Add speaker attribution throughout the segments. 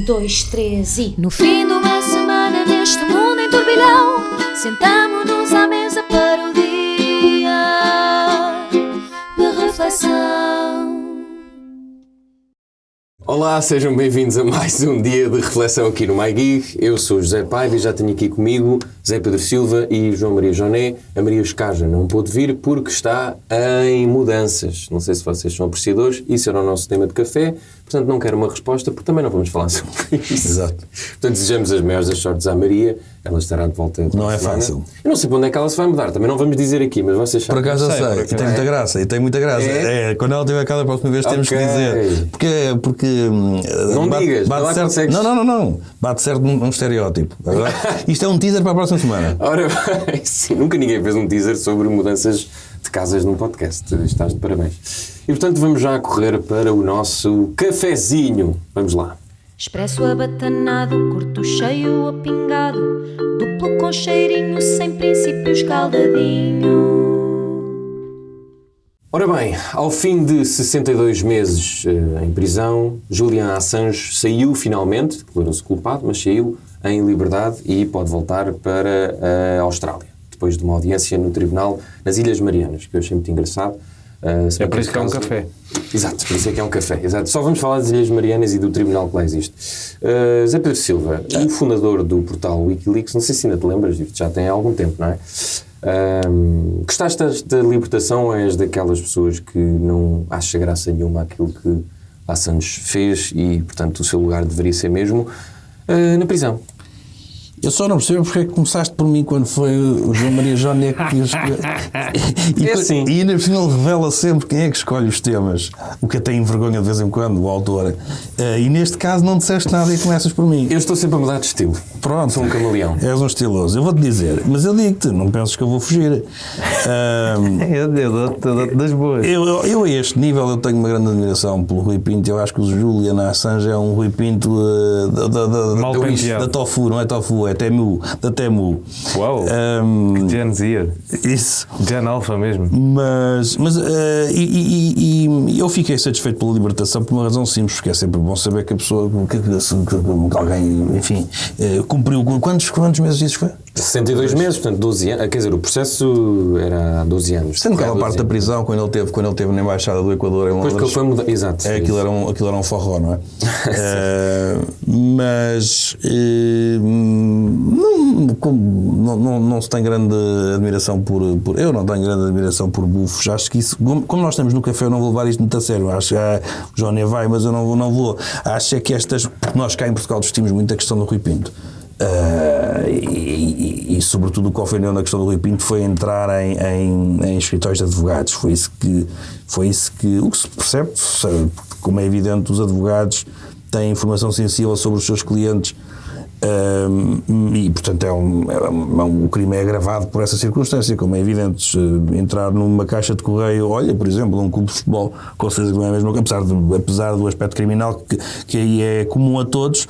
Speaker 1: dois, três e... No fim de uma semana neste mundo em turbilhão, sentamo-nos à mesa para o dia de reflexão.
Speaker 2: Olá, sejam bem-vindos a mais um dia de reflexão aqui no MyGig. Eu sou o José Paiva e já tenho aqui comigo Zé Pedro Silva e João Maria Joné. A Maria Escaja não pôde vir porque está em mudanças. Não sei se vocês são apreciadores, isso era o nosso tema de café, portanto não quero uma resposta porque também não vamos falar sobre isso.
Speaker 3: Exato.
Speaker 2: Portanto, desejamos as maiores das sortes à Maria. Ela estará de volta.
Speaker 3: Não é fácil.
Speaker 2: Eu não sei para onde é que ela se vai mudar, também não vamos dizer aqui, mas vocês sabem.
Speaker 3: Por acaso eu sei, e tem muita graça, quando ela tiver cá da próxima vez temos que dizer. Porque
Speaker 2: não digas,
Speaker 3: bate certo,
Speaker 2: consegues.
Speaker 3: Não. Bate certo um estereótipo. Isto é um teaser para a próxima semana.
Speaker 2: Ora bem, sim, nunca ninguém fez um teaser sobre mudanças de casas num podcast. Estás de parabéns. E portanto vamos já correr para o nosso cafezinho. Vamos lá.
Speaker 1: Expresso abatanado, curto cheio ou pingado, duplo com cheirinho, sem princípio escaldadinho.
Speaker 2: Ora bem, ao fim de 62 meses em prisão, Julian Assange saiu finalmente, declarou-se culpado, mas saiu em liberdade e pode voltar para a Austrália, depois de uma audiência no tribunal nas Ilhas Marianas, que eu achei muito engraçado.
Speaker 4: É por isso que é um café.
Speaker 2: Exato, por isso é que é um café. Exato. Só vamos falar das Ilhas Marianas e do tribunal que lá existe. Zé Pedro Silva, o fundador do portal Wikileaks, não sei se ainda te lembras, já tem algum tempo, não é? Gostaste da libertação ou és daquelas pessoas que não acha graça nenhuma àquilo que Assange fez e, portanto, o seu lugar deveria ser mesmo na prisão?
Speaker 3: Eu só não percebo porque é que começaste por mim quando foi o João Maria Joné que
Speaker 2: assim.
Speaker 3: E ainda por cima ele revela sempre quem é que escolhe os temas, o que até envergonha de vez em quando o autor. E neste caso não disseste nada e começas por mim.
Speaker 2: Eu estou sempre a mudar de estilo.
Speaker 3: Pronto.
Speaker 2: Sou um camaleão.
Speaker 3: És um estiloso. Eu vou-te dizer, mas eu digo-te, não penses que eu vou fugir.
Speaker 4: Eu dou-te das boas.
Speaker 3: Eu a este nível eu tenho uma grande admiração pelo Rui Pinto. Eu acho que o Julian Assange é um Rui Pinto da Tofu, não é Tofu, é Temu, da Temu.
Speaker 4: Uau! Gen Z.
Speaker 3: Isso.
Speaker 4: Gen Alpha mesmo.
Speaker 3: Mas eu fiquei satisfeito pela libertação por uma razão simples, porque é sempre bom saber que a pessoa, que alguém, enfim, cumpriu. Quantos meses isso foi?
Speaker 2: 62 meses, portanto 12 anos. Quer dizer, o processo era há 12 anos.
Speaker 3: Sendo aquela parte da prisão, quando ele teve na Embaixada do Equador em Londres.
Speaker 2: Depois que ele foi mudar. Exato.
Speaker 3: Aquilo era um forró, não é? Mas não se tem grande admiração por. Eu não tenho grande admiração por bufos. Acho que isso, como nós estamos no café, eu não vou levar isto muito a sério. Acho que o João vai, mas eu não vou. Acho é que porque nós cá em Portugal discutimos muito a questão do Rui Pinto. E sobretudo o que ofendeu na questão do Rui Pinto foi entrar em escritórios de advogados. Foi isso que o que se percebe, como é evidente, os advogados têm informação sensível sobre os seus clientes. E portanto o crime é agravado por essa circunstância, como é evidente. Entrar numa caixa de correio, olha, por exemplo, num clube de futebol, com certeza que não é mesmo, apesar do aspecto criminal que aí é comum a todos,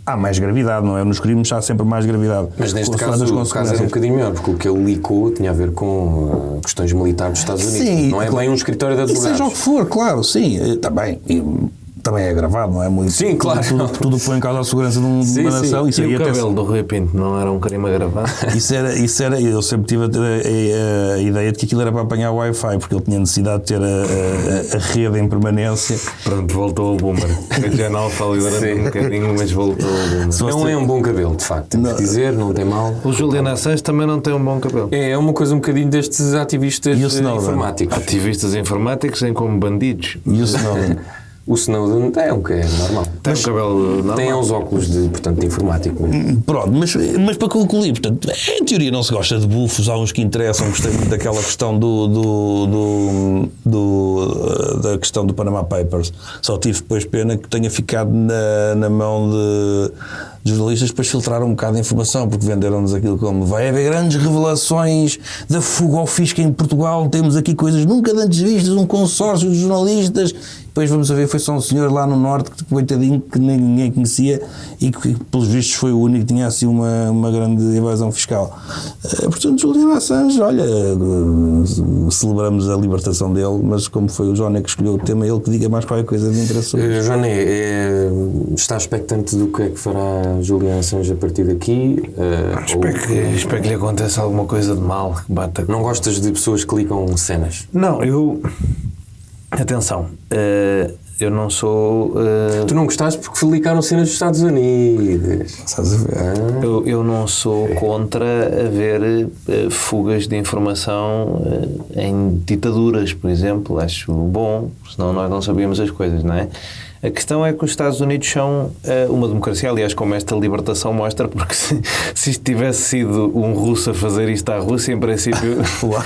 Speaker 3: há mais gravidade, não é? Nos crimes há sempre mais gravidade.
Speaker 2: Mas neste caso o caso era um bocadinho melhor, porque o que ele licou tinha a ver com questões militares dos Estados Unidos. Sim, não é bem um escritório de advogados.
Speaker 3: E seja o que for, claro, sim, está bem. Também é gravado, não é? Muito,
Speaker 2: sim, claro.
Speaker 3: Tudo põe em causa a segurança de uma nação.
Speaker 4: Isso e o cabelo do Rui Pinto não era um crime agravado?
Speaker 3: Isso era, eu sempre tive a ideia de que aquilo era para apanhar o Wi-Fi, porque ele tinha necessidade de ter a rede em permanência.
Speaker 4: Pronto, voltou ao boomer. Eu já não falei durante um bocadinho, mas voltou ao boomer.
Speaker 2: Não é um bom cabelo, de facto, temos que dizer, não tem mal.
Speaker 4: O Julian Assange também não tem um bom cabelo.
Speaker 2: É uma coisa um bocadinho destes ativistas informáticos.
Speaker 4: Ativistas informáticos em como bandidos.
Speaker 3: E o Snowden?
Speaker 2: O Snowden é normal.
Speaker 4: Tem um cabelo normal.
Speaker 2: Tem uns óculos de informático.
Speaker 3: Pronto, mas para concluir, portanto, em teoria não se gosta de bufos, há uns que interessam. Gostei muito daquela questão da questão do Panama Papers. Só tive depois pena que tenha ficado na mão de jornalistas, depois filtraram um bocado de informação, porque venderam-nos aquilo como vai haver grandes revelações da fuga ao fisco em Portugal, temos aqui coisas nunca antes vistas, um consórcio de jornalistas. Depois vamos a ver, foi só um senhor lá no norte, que coitadinho, que ninguém conhecia e que pelos vistos foi o único que tinha assim uma grande evasão fiscal. Portanto, Julian Assange, olha, celebramos a libertação dele, mas como foi o Joné que escolheu o tema, ele que diga mais qualquer coisa de interesse.
Speaker 2: Joné, Está expectante do que é que fará Julian Assange a partir daqui?
Speaker 4: Espero que lhe aconteça alguma coisa de mal. Que bata.
Speaker 2: Não gostas de pessoas que clicam cenas?
Speaker 4: Não, atenção, eu não sou...
Speaker 2: Tu não gostaste porque clicaram cenas dos Estados Unidos.
Speaker 3: Estás a ver?
Speaker 4: Eu não sou contra haver fugas de informação em ditaduras, por exemplo. Acho bom, senão nós não sabíamos as coisas, não é? A questão é que os Estados Unidos são uma democracia, aliás, como esta libertação mostra, porque se isto tivesse sido um russo a fazer isto à Rússia, em princípio...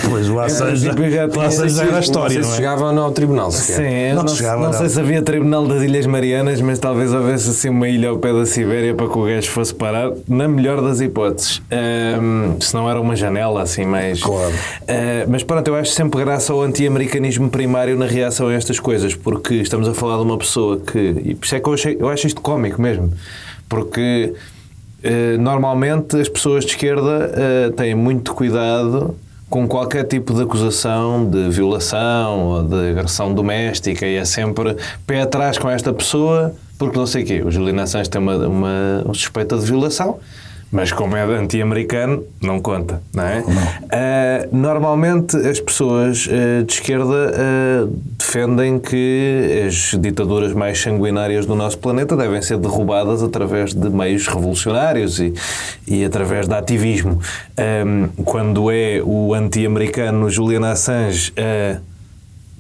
Speaker 3: Pois o Assange já era a história, não é?
Speaker 2: Chegava ao tribunal sequer.
Speaker 4: Sim, não sei se havia tribunal das Ilhas Marianas, mas talvez houvesse assim uma ilha ao pé da Sibéria para que o gajo fosse parar, na melhor das hipóteses. Se não era uma janela assim mais...
Speaker 3: Claro.
Speaker 4: Mas pronto, eu acho sempre graça ao anti-americanismo primário na reação a estas coisas, porque estamos a falar de uma pessoa e por isso é que eu acho isto cómico mesmo, porque normalmente as pessoas de esquerda têm muito cuidado com qualquer tipo de acusação de violação ou de agressão doméstica, e é sempre pé atrás com esta pessoa porque não sei o quê. O Julian Assange tem uma suspeita de violação, mas como é anti-americano, não conta, não é? Normalmente as pessoas de esquerda defendem que as ditaduras mais sanguinárias do nosso planeta devem ser derrubadas através de meios revolucionários e através de ativismo. Quando é o anti-americano Julian Assange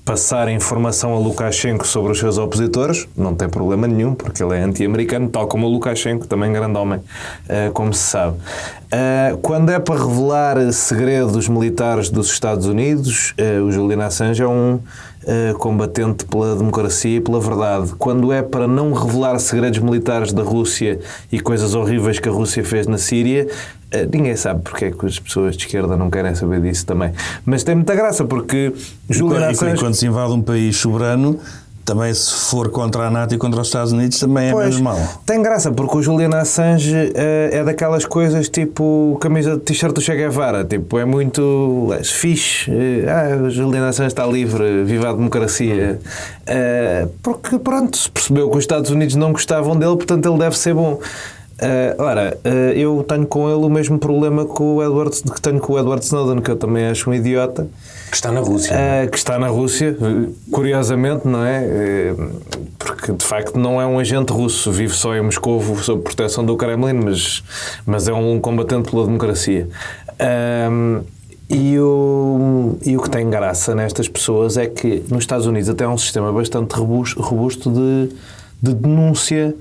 Speaker 4: passar informação a Lukashenko sobre os seus opositores, não tem problema nenhum, porque ele é anti-americano, tal como o Lukashenko, também grande homem, como se sabe. Quando é para revelar segredos militares dos Estados Unidos, o Julian Assange é um combatente pela democracia e pela verdade. Quando é para não revelar segredos militares da Rússia e coisas horríveis que a Rússia fez na Síria, ninguém sabe porque é que as pessoas de esquerda não querem saber disso também. Mas tem muita graça, porque Julian Assange...
Speaker 3: Quando se invade um país soberano, também se for contra a NATO e contra os Estados Unidos, também é menos mal.
Speaker 4: Tem graça, porque o Julian Assange é daquelas coisas tipo camisa de t-shirt do Che Guevara, tipo, é muito fixe. O Julian Assange está livre, viva a democracia. Porque, pronto, se percebeu que os Estados Unidos não gostavam dele, portanto ele deve ser bom. Eu tenho com ele o mesmo problema que tenho com o Edward Snowden, que eu também acho um idiota.
Speaker 2: Que está na Rússia.
Speaker 4: Que está na Rússia, curiosamente, não é? Porque de facto não é um agente russo, vive só em Moscovo sob proteção do Kremlin, mas é um combatente pela democracia. E o que tem graça nestas pessoas é que nos Estados Unidos até há um sistema bastante robusto de denúncia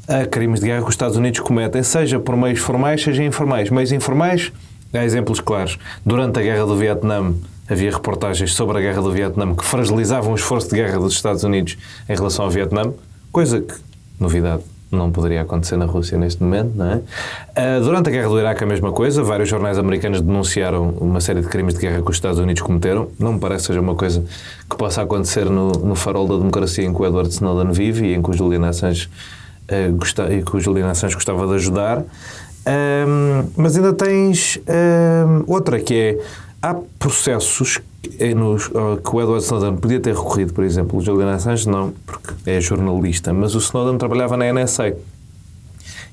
Speaker 4: a crimes de guerra que os Estados Unidos cometem, seja por meios formais, seja informais. Meios informais, há exemplos claros. Durante a Guerra do Vietnã havia reportagens sobre a Guerra do Vietnã que fragilizavam o esforço de guerra dos Estados Unidos em relação ao Vietnã, coisa que, novidade, não poderia acontecer na Rússia neste momento, não é? Durante a Guerra do Iraque a mesma coisa, vários jornais americanos denunciaram uma série de crimes de guerra que os Estados Unidos cometeram. Não me parece que seja uma coisa que possa acontecer no farol da democracia em que o Edward Snowden vive e em que o Julian Assange gostava de ajudar. Mas ainda tens outra, que é: há processos que o Edward Snowden podia ter recorrido, por exemplo. O Julian Assange não, porque é jornalista, mas o Snowden trabalhava na NSA.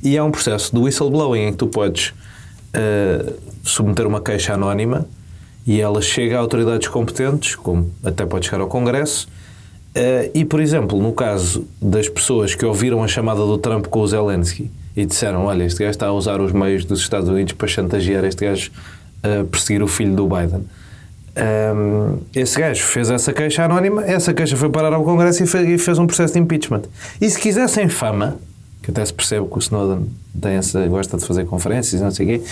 Speaker 4: E há um processo de whistleblowing em que tu podes submeter uma queixa anónima e ela chega a autoridades competentes, como até pode chegar ao Congresso. E, por exemplo, no caso das pessoas que ouviram a chamada do Trump com o Zelensky e disseram: olha, este gajo está a usar os meios dos Estados Unidos para chantagear este gajo a perseguir o filho do Biden. Esse gajo fez essa queixa anónima, essa queixa foi parar ao Congresso e fez um processo de impeachment. E se quisessem fama, que até se percebe que o Snowden gosta de fazer conferências e não sei o quê,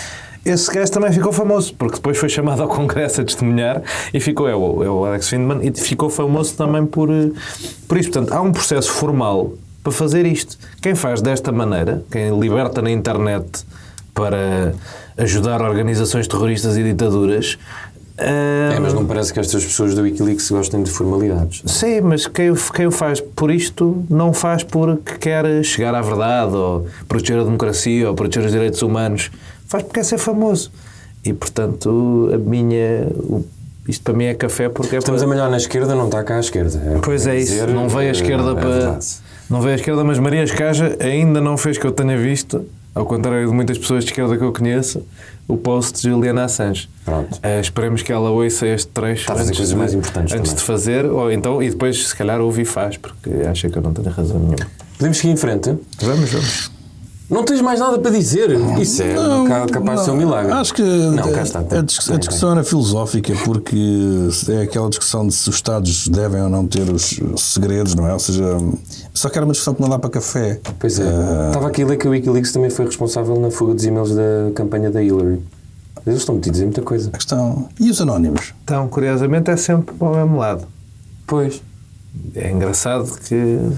Speaker 4: esse gajo também ficou famoso, porque depois foi chamado ao Congresso a testemunhar e ficou, é o Alex Findman, e ficou famoso também por isto. Portanto, há um processo formal para fazer isto. Quem faz desta maneira, quem liberta na internet para ajudar organizações terroristas e ditaduras...
Speaker 2: mas não parece que estas pessoas do Wikileaks gostem de formalidades.
Speaker 4: Sim, mas quem o faz por isto não faz porque quer chegar à verdade ou proteger a democracia ou proteger os direitos humanos. Faz porque quer ser famoso. E, portanto, isto para mim é café porque...
Speaker 2: Estamos a melhor na esquerda, não está cá à esquerda.
Speaker 4: Pois é isso, não veio a esquerda para... Não veio à esquerda, mas Maria Escaja ainda não fez que eu tenha visto, ao contrário de muitas pessoas de esquerda que eu conheço, o post de Juliana Assange.
Speaker 2: Pronto.
Speaker 4: Esperemos que ela ouça este trecho
Speaker 2: Está a fazer coisas mais importantes
Speaker 4: antes
Speaker 2: também.
Speaker 4: de fazer, ou então, e depois se calhar ouve e faz, porque acha que eu não tenho razão nenhuma.
Speaker 2: Podemos seguir em frente?
Speaker 4: Vamos.
Speaker 2: Não tens mais nada para dizer? Isso é capaz de ser um milagre.
Speaker 3: Acho que
Speaker 2: Não, cá está.
Speaker 3: a discussão era filosófica, porque é aquela discussão de se os Estados devem ou não ter os segredos, não é? Ou seja, só que era uma discussão que não dá para café.
Speaker 2: Pois é. Estava aqui a ler que o Wikileaks também foi responsável na fuga dos e-mails da campanha da Hillary. Eles estão metidos em muita coisa.
Speaker 3: A questão... E os anónimos?
Speaker 4: Então, curiosamente, é sempre para o mesmo lado.
Speaker 2: Pois.
Speaker 4: É engraçado que...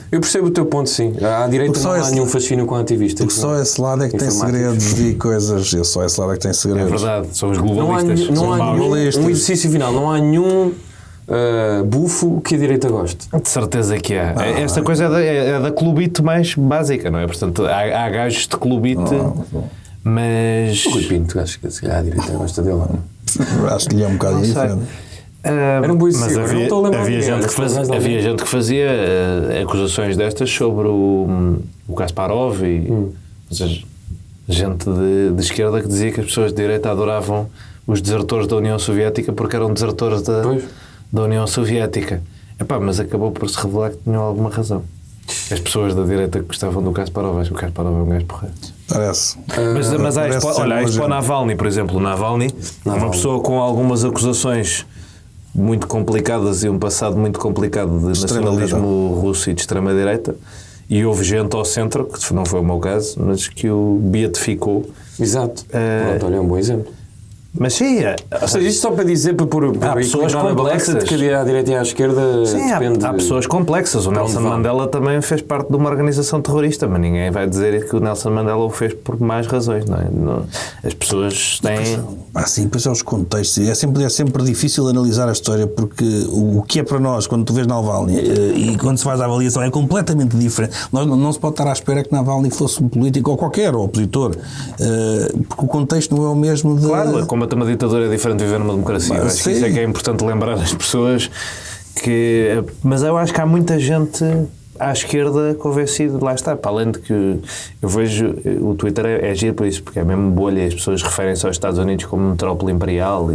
Speaker 2: Eu percebo o teu ponto, sim. À direita não há nenhum fascínio com ativistas.
Speaker 3: Porque só esse lado é que tem
Speaker 2: Informáticos.
Speaker 3: segredos e coisas. É só esse lado é que tem
Speaker 4: É
Speaker 3: segredos.
Speaker 4: verdade, são os
Speaker 2: Não há,
Speaker 4: globalistas.
Speaker 2: não
Speaker 4: são
Speaker 2: há
Speaker 4: maus.
Speaker 2: nenhum, um exercício final. Não há nenhum bufo que a direita goste.
Speaker 4: De certeza que há. Esta coisa é da clubite mais básica, não é? Portanto, há gajos de clubite, mas...
Speaker 2: O Rui Pinto, acho que se calhar a direita gosta dele. Não?
Speaker 3: Acho que lhe é um bocado
Speaker 4: Não sei.
Speaker 3: diferente.
Speaker 2: Era um bom
Speaker 4: Mas
Speaker 2: exemplo. Não estou a lembrar
Speaker 4: havia
Speaker 2: de ninguém,
Speaker 4: gente
Speaker 2: mas
Speaker 4: que fazia,
Speaker 2: mais alguém.
Speaker 4: havia gente que fazia acusações destas sobre o Kasparov e ou seja, gente de esquerda que dizia que as pessoas de direita adoravam os desertores da União Soviética porque eram desertores da União Soviética. Epá, mas acabou por se revelar que tinham alguma razão. As pessoas da direita que gostavam do Kasparov, acho que o Kasparov é um gajo porreiro.
Speaker 3: Parece.
Speaker 4: Mas há
Speaker 3: parece ser
Speaker 4: olha, há
Speaker 3: uma
Speaker 4: isto para o
Speaker 3: gente.
Speaker 4: Navalny, por exemplo. O Navalny é uma pessoa com algumas acusações muito complicadas e um passado muito complicado de nacionalismo russo e de extrema-direita. E houve gente ao centro, que não foi o meu caso, mas que o beatificou.
Speaker 2: Exato. Pronto, olha, é um bom exemplo.
Speaker 4: Mas sim,
Speaker 2: Ou seja, isto só para dizer, para pôr
Speaker 4: pessoas
Speaker 2: equilibrar a balança de que à direita e à esquerda
Speaker 4: sim,
Speaker 2: depende...
Speaker 4: há pessoas complexas. O Nelson Mandela também fez parte de uma organização terrorista, mas ninguém vai dizer que o Nelson Mandela o fez por mais razões, não é? As pessoas têm...
Speaker 3: Sim, depois é os contextos. É sempre difícil analisar a história, porque o que é para nós, quando tu vês Navalny e quando se faz a avaliação, é completamente diferente. Não se pode estar à espera que Navalny fosse um político ou qualquer opositor, porque o contexto não é o mesmo de...
Speaker 4: Claro, combater uma ditadura é diferente de viver numa democracia. Eu acho que isso é que é importante lembrar às pessoas que... Mas eu acho que há muita gente à esquerda convencida, lá está, para além de que eu vejo, o Twitter é giro por isso, porque é mesmo bolha, as pessoas referem-se aos Estados Unidos como metrópole imperial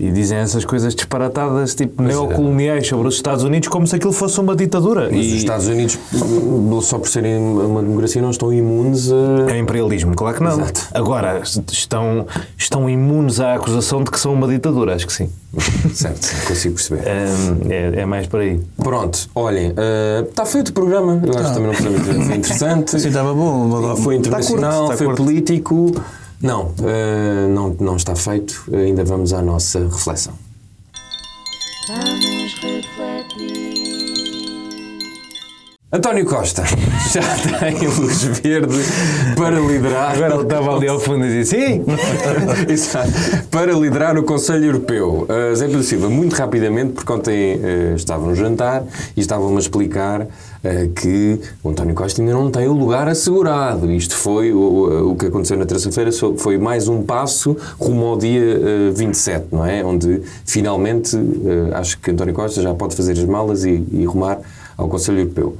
Speaker 4: e dizem essas coisas disparatadas, tipo neocoloniais sobre os Estados Unidos, como se aquilo fosse uma ditadura.
Speaker 2: Mas os Estados Unidos, só por serem uma democracia, não estão imunes a...
Speaker 4: É imperialismo, claro que não.
Speaker 2: Exato.
Speaker 4: Agora, estão imunes à acusação de que são uma ditadura, acho que sim.
Speaker 2: Certo, consigo perceber.
Speaker 4: É mais por aí.
Speaker 2: Pronto, olhem, está feito o programa, eu acho que também não podemos dizer, foi interessante,
Speaker 3: Sim, estava bom.
Speaker 2: foi internacional,
Speaker 3: Está
Speaker 2: foi
Speaker 3: curto.
Speaker 2: político. Não, não está feito, ainda vamos à nossa reflexão.
Speaker 1: Vamos refletir.
Speaker 2: António Costa já tem luz verde para liderar.
Speaker 4: Agora ele estava ali ao fundo e disse sim!
Speaker 2: Exato. Para liderar o Conselho Europeu. Zé Pedro Silva, muito rapidamente, porque ontem estava no jantar e estavam-me a explicar que o António Costa ainda não tem o lugar assegurado. Isto foi o que aconteceu na terça-feira, foi mais um passo rumo ao dia 27, não é? Onde finalmente acho que António Costa já pode fazer as malas e rumar ao Conselho Europeu.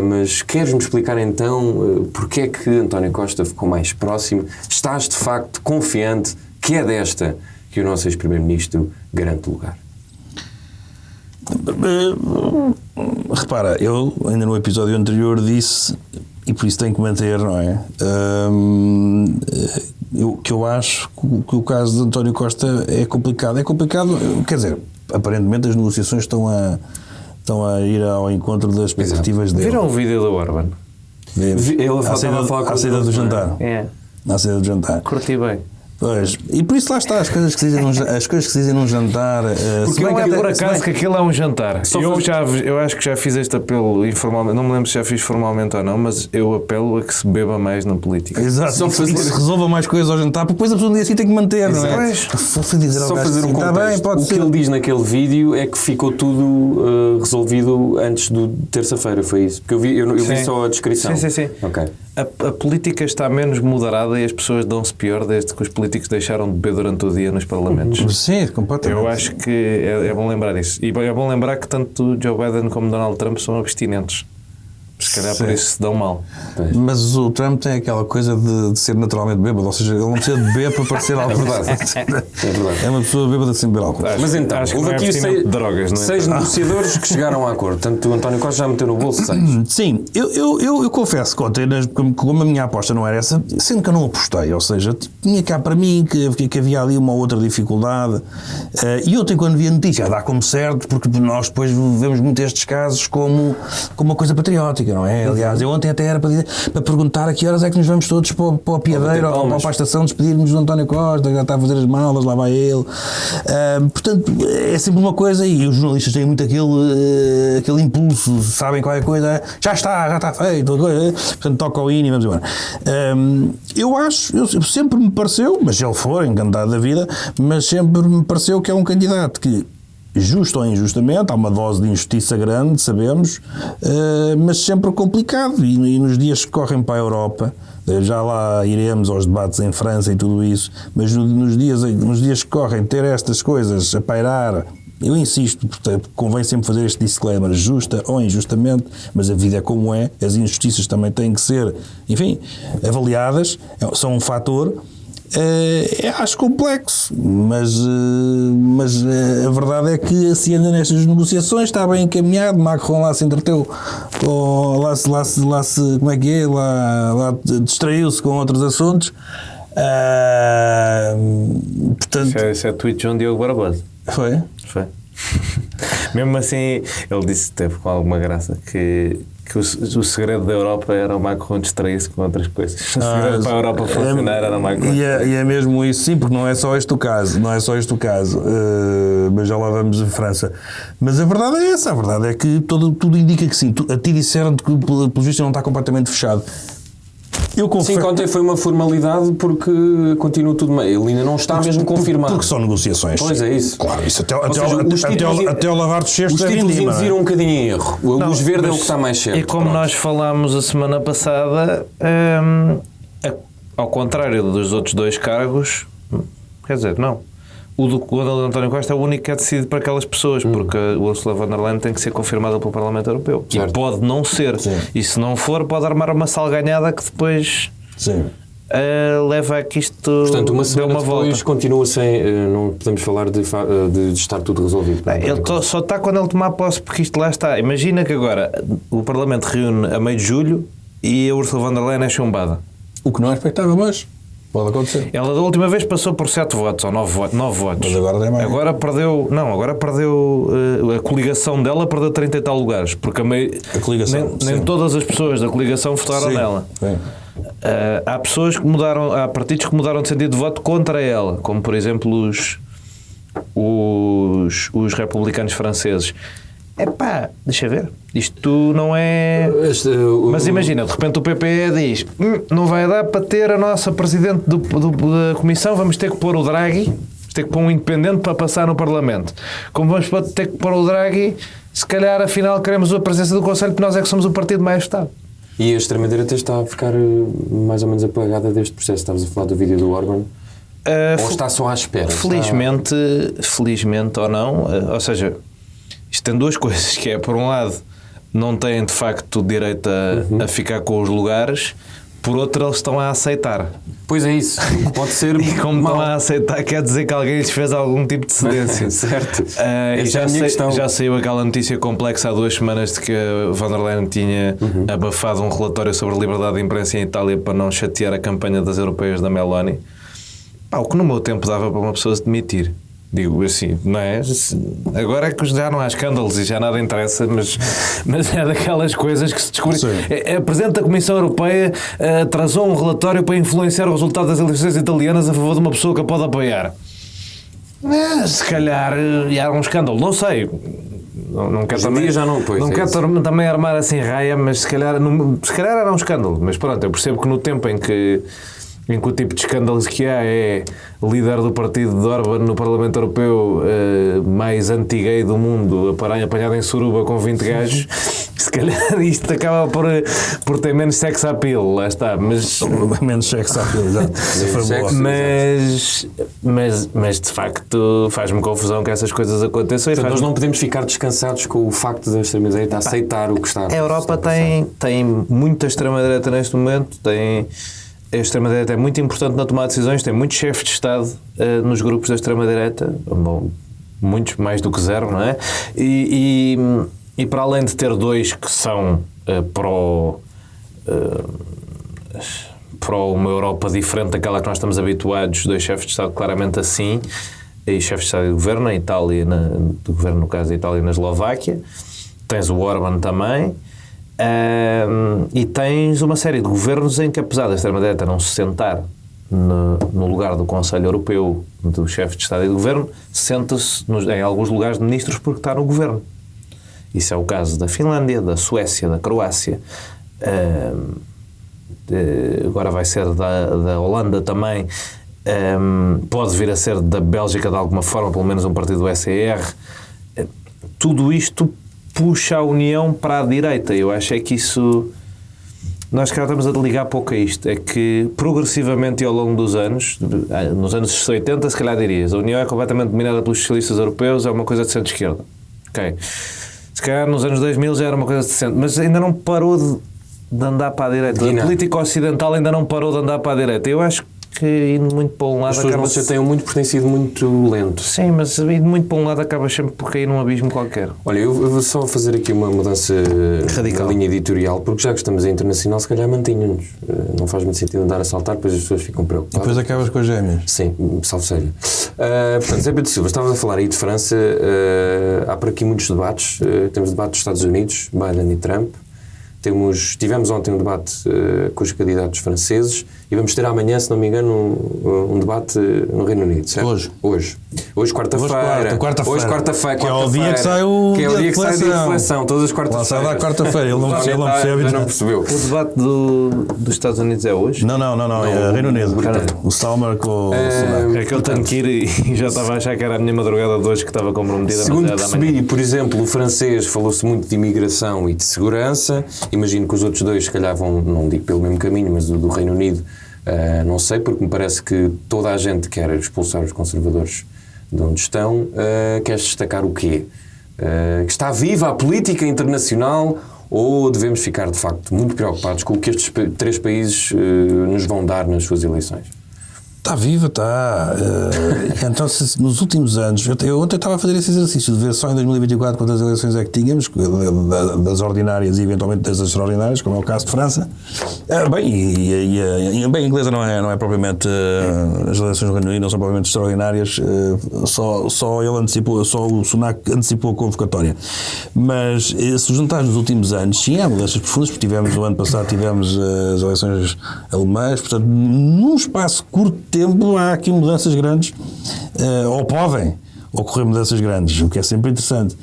Speaker 2: Mas queres-me explicar então porque é que António Costa ficou mais próximo? Estás de facto confiante que é desta que o nosso ex-primeiro-ministro garante o lugar?
Speaker 3: Repara, eu ainda no episódio anterior disse, e por isso tenho que manter, não é? Que eu acho que o caso de António Costa é complicado. É complicado, quer dizer, aparentemente as negociações estão a ir ao encontro das expectativas dele.
Speaker 4: Viram o vídeo do Orban?
Speaker 2: Ele
Speaker 3: À saída do jantar.
Speaker 4: É.
Speaker 3: À saída do jantar.
Speaker 4: Curti bem.
Speaker 3: Pois, e por isso lá está, as coisas que se dizem num jantar.
Speaker 4: Porque não é por acaso que aquilo é um jantar. Eu acho que já fiz este apelo informalmente, não me lembro se já fiz formalmente ou não, mas eu apelo a que se beba mais na política.
Speaker 3: Exato,
Speaker 2: Só
Speaker 3: e que se resolva mais coisas ao jantar, porque depois a pessoa no dia assim tem que manter, não é? Só
Speaker 2: fazer um
Speaker 3: tá
Speaker 2: contexto.
Speaker 3: bem, pode
Speaker 2: o
Speaker 3: ser.
Speaker 2: que ele diz naquele vídeo é que ficou tudo resolvido antes de terça-feira, foi isso? Porque eu vi só a descrição.
Speaker 4: Sim.
Speaker 2: Ok.
Speaker 4: A política está menos moderada e as pessoas dão-se pior desde que os políticos deixaram de beber durante o dia nos parlamentos.
Speaker 3: Sim, completamente.
Speaker 4: Eu acho que é bom lembrar isso. E é bom lembrar que tanto Joe Biden como Donald Trump são abstinentes. Se calhar por isso se dão mal.
Speaker 3: Mas o Trump tem aquela coisa de ser naturalmente bêbado, ou seja, ele não precisa de beber para parecer algo.
Speaker 2: É verdade.
Speaker 3: É uma pessoa bêbada sem beber álcool.
Speaker 2: Mas então,
Speaker 4: Acho que
Speaker 2: houve
Speaker 4: não é
Speaker 2: aqui
Speaker 4: investimento de drogas, não é?
Speaker 2: 6 negociadores que chegaram a acordo. Portanto, o António Costa já meteu no bolso 6.
Speaker 3: Sim, eu confesso que ontem, como a minha aposta não era essa, sendo que eu não apostei, ou seja, tinha cá para mim que havia ali uma outra dificuldade, e ontem quando vi a notícia, dá como certo, porque nós depois vemos muito estes casos como uma coisa patriótica, não é? Aliás, eu ontem até era para perguntar a que horas é que nos vamos todos para o Piadeiro ou para a estação despedir-nos do António Costa, que já está a fazer as malas, lá vai ele. Portanto, é sempre uma coisa, e os jornalistas têm muito aquele impulso, sabem qual é a coisa, já está feito, portanto toca o hino e vamos embora. Eu sempre me pareceu, mas se ele for, encantado da vida, mas sempre me pareceu que é um candidato que, justo ou injustamente, há uma dose de injustiça grande, sabemos, mas sempre complicado, e nos dias que correm para a Europa, já lá iremos aos debates em França e tudo isso, mas nos dias que correm, ter estas coisas a pairar, eu insisto, portanto, convém sempre fazer este disclaimer, justa ou injustamente, mas a vida é como é, as injustiças também têm que ser, enfim, avaliadas, são um fator. Acho complexo, mas a verdade é que se anda nestas negociações, está bem encaminhado. Macron lá se entreteu, como é que é? Lá distraiu-se com outros assuntos. Portanto,
Speaker 4: Isso é tweet de João Diogo Barbosa.
Speaker 3: Foi?
Speaker 4: Mesmo assim, ele disse, teve com alguma graça, que o segredo da Europa era o Macron distrair-se com outras coisas. O segredo para a Europa funcionar era o Macron.
Speaker 3: E é mesmo isso, sim, porque não é só este o caso, mas já lá vamos em França. Mas a verdade é essa, a verdade é que tudo indica que sim. A ti disseram-te que pelo visto não está completamente fechado.
Speaker 2: Sim, ontem foi uma formalidade porque continua tudo meio. Ele ainda não está mesmo confirmado.
Speaker 3: Porque são negociações.
Speaker 2: Pois é isso.
Speaker 3: Claro, isso até
Speaker 2: seja,
Speaker 3: o lavar dos cestos
Speaker 2: os
Speaker 3: é
Speaker 2: títulos
Speaker 3: vindima.
Speaker 2: induziram um bocadinho em erro. A luz verde é o que está mais certo.
Speaker 4: E como nós falámos a semana passada, ao contrário dos outros 2 cargos, quer dizer, não. O do António Costa é o único que é decidido para aquelas pessoas, porque a Ursula von der Leyen tem que ser confirmada pelo Parlamento Europeu. Certo. E pode não ser. Sim. E se não for, pode armar uma salganhada que depois leva a que isto
Speaker 2: portanto, uma semana
Speaker 4: uma
Speaker 2: depois
Speaker 4: volta.
Speaker 2: Continua sem... Não podemos falar de estar tudo resolvido.
Speaker 4: Ele só está quando ele tomar posse, porque isto lá está. Imagina que agora o Parlamento reúne a meio de julho e a Ursula von der Leyen é chumbada.
Speaker 3: O que não é expectável, mas... pode acontecer.
Speaker 4: Ela da última vez passou por 7 votos ou 9 votos.
Speaker 3: Mas agora tem mais.
Speaker 4: Agora perdeu a coligação dela, perdeu 30 e tal lugares, porque
Speaker 3: a coligação,
Speaker 4: nem todas as pessoas da coligação votaram nela. Há pessoas que há partidos que mudaram de sentido de voto contra ela, como por exemplo os republicanos franceses. Deixa ver. Isto não é... Mas imagina, de repente o PPE diz não vai dar para ter a nossa presidente da Comissão, vamos ter que pôr o Draghi, vamos ter que pôr um independente para passar no Parlamento. Como vamos ter que pôr o Draghi, se calhar afinal queremos a presença do Conselho, porque nós é que somos o partido mais votado.
Speaker 2: E a extrema-direita está a ficar mais ou menos apagada deste processo. Estavas a falar do vídeo do Orban? Ou está só à espera?
Speaker 4: Felizmente ou não, ou seja... Isto tem 2 coisas, que é, por um lado, não têm de facto direito a ficar com os lugares, por outro, eles estão a aceitar.
Speaker 2: Pois é isso, pode ser.
Speaker 4: E como estão a aceitar, quer dizer que alguém lhes fez algum tipo de cedência.
Speaker 2: Certo.
Speaker 4: Já saiu aquela notícia complexa há 2 semanas de que a von der Leyen tinha abafado um relatório sobre a liberdade de imprensa em Itália para não chatear a campanha das europeias da Meloni. O que no meu tempo dava para uma pessoa se demitir. Digo assim, não é? Agora é que já não há escândalos e já nada interessa, mas é daquelas coisas que se descobre. A Presidente da Comissão Europeia atrasou um relatório para influenciar o resultado das eleições italianas a favor de uma pessoa que a pode apoiar. Se calhar há um escândalo, não sei. Não quero também,
Speaker 2: já não,
Speaker 4: não quero também armar assim raia, mas se calhar era um escândalo. Mas pronto, eu percebo que no tempo em que o tipo de escândalos que há é líder do partido de Orban no Parlamento Europeu mais anti-gay do mundo, apanhado em suruba com 20 gajos, Se calhar isto acaba por ter menos sex appeal, lá está, mas...
Speaker 3: Menos sex appeal, exato.
Speaker 4: Mas de facto faz-me confusão que essas coisas aconteçam.
Speaker 2: Portanto, nós não podemos ficar descansados com o facto da extrema-direita aceitar o que está a
Speaker 4: A Europa tem muita extrema-direita neste momento, a extrema-direita é muito importante na tomada de decisões, tem muitos chefes de Estado nos grupos da extrema-direita, muitos mais do que zero, não é? E para além de ter dois que são para uma Europa diferente daquela que nós estamos habituados, dois chefes de Estado claramente assim, e chefes de Estado e de Governo, na Itália, do Governo no caso da Itália e na Eslováquia, tens o Orban também, e tens uma série de governos em que, apesar da extrema-direita não se sentar no lugar do Conselho Europeu do chefe de Estado e de Governo, senta-se em alguns lugares de ministros porque está no Governo. Isso é o caso da Finlândia, da Suécia, da Croácia, agora vai ser da Holanda também, pode vir a ser da Bélgica de alguma forma, pelo menos um partido do SER. Tudo isto puxa a União para a direita. Eu acho é que isso... Nós cá estamos a ligar pouco a isto. É que progressivamente e ao longo dos anos, nos anos 80 se calhar dirias, a União é completamente dominada pelos socialistas europeus, é uma coisa de centro-esquerda. Ok. Se calhar nos anos 2000 já era uma coisa de centro, mas ainda não parou de andar para a direita. A política ocidental ainda não parou de andar para a direita. Eu acho que indo muito para um lado...
Speaker 2: As pessoas não se chateiam muito por tem sido muito lento.
Speaker 4: Sim, mas indo muito para um lado acaba sempre por cair num abismo qualquer.
Speaker 2: Olha, eu vou só fazer aqui uma mudança radical na linha editorial, porque já que estamos em internacional, se calhar mantenham-nos. Não faz muito sentido andar a saltar, depois as pessoas ficam preocupadas.
Speaker 3: E depois acabas com as gêmeas.
Speaker 2: Sim, salve seja. Portanto, Zé Pedro Silva, estavas a falar aí de França, há por aqui muitos debates. Temos debate dos Estados Unidos, Biden e Trump. Tivemos ontem um debate com os candidatos franceses e vamos ter amanhã, se não me engano, um debate no Reino Unido, certo? Hoje quarta-feira. Hoje quarta-feira.
Speaker 3: Que é o dia que sai o
Speaker 2: dia de reflexão. Todas as quartas-feiras.
Speaker 3: Lá sai da quarta-feira, ele não percebeu.
Speaker 4: O debate dos Estados Unidos é hoje?
Speaker 3: Não, é Reino Unido. O Stalmer com o
Speaker 4: é que eu tenho que ir e já estava a achar que era a minha madrugada de hoje que estava comprometida.
Speaker 2: Segundo percebi, por exemplo, o francês falou-se muito de imigração e de segurança. Imagino que os outros dois, se calhar, vão, não digo pelo mesmo caminho, mas do Reino Unido, não sei, porque me parece que toda a gente quer expulsar os conservadores de onde estão. Queres destacar o quê? Que está viva a política internacional ou devemos ficar, de facto, muito preocupados com o que estes três países nos vão dar nas suas eleições?
Speaker 3: Está viva, está. Então, nos últimos anos, eu ontem estava a fazer esse exercício de ver só em 2024 quantas eleições é que tínhamos, das ordinárias e eventualmente das extraordinárias, como é o caso de França. Bem, a inglesa não é propriamente, as eleições do Reino Unido não são propriamente extraordinárias, só ele antecipou, só o Sunak antecipou a convocatória. Mas se juntarmos nos últimos anos, sim, há mudanças profundas, porque no ano passado tivemos as eleições alemãs, portanto, num espaço curto de tempo há aqui mudanças grandes, ou podem ocorrer mudanças grandes, o que é sempre interessante.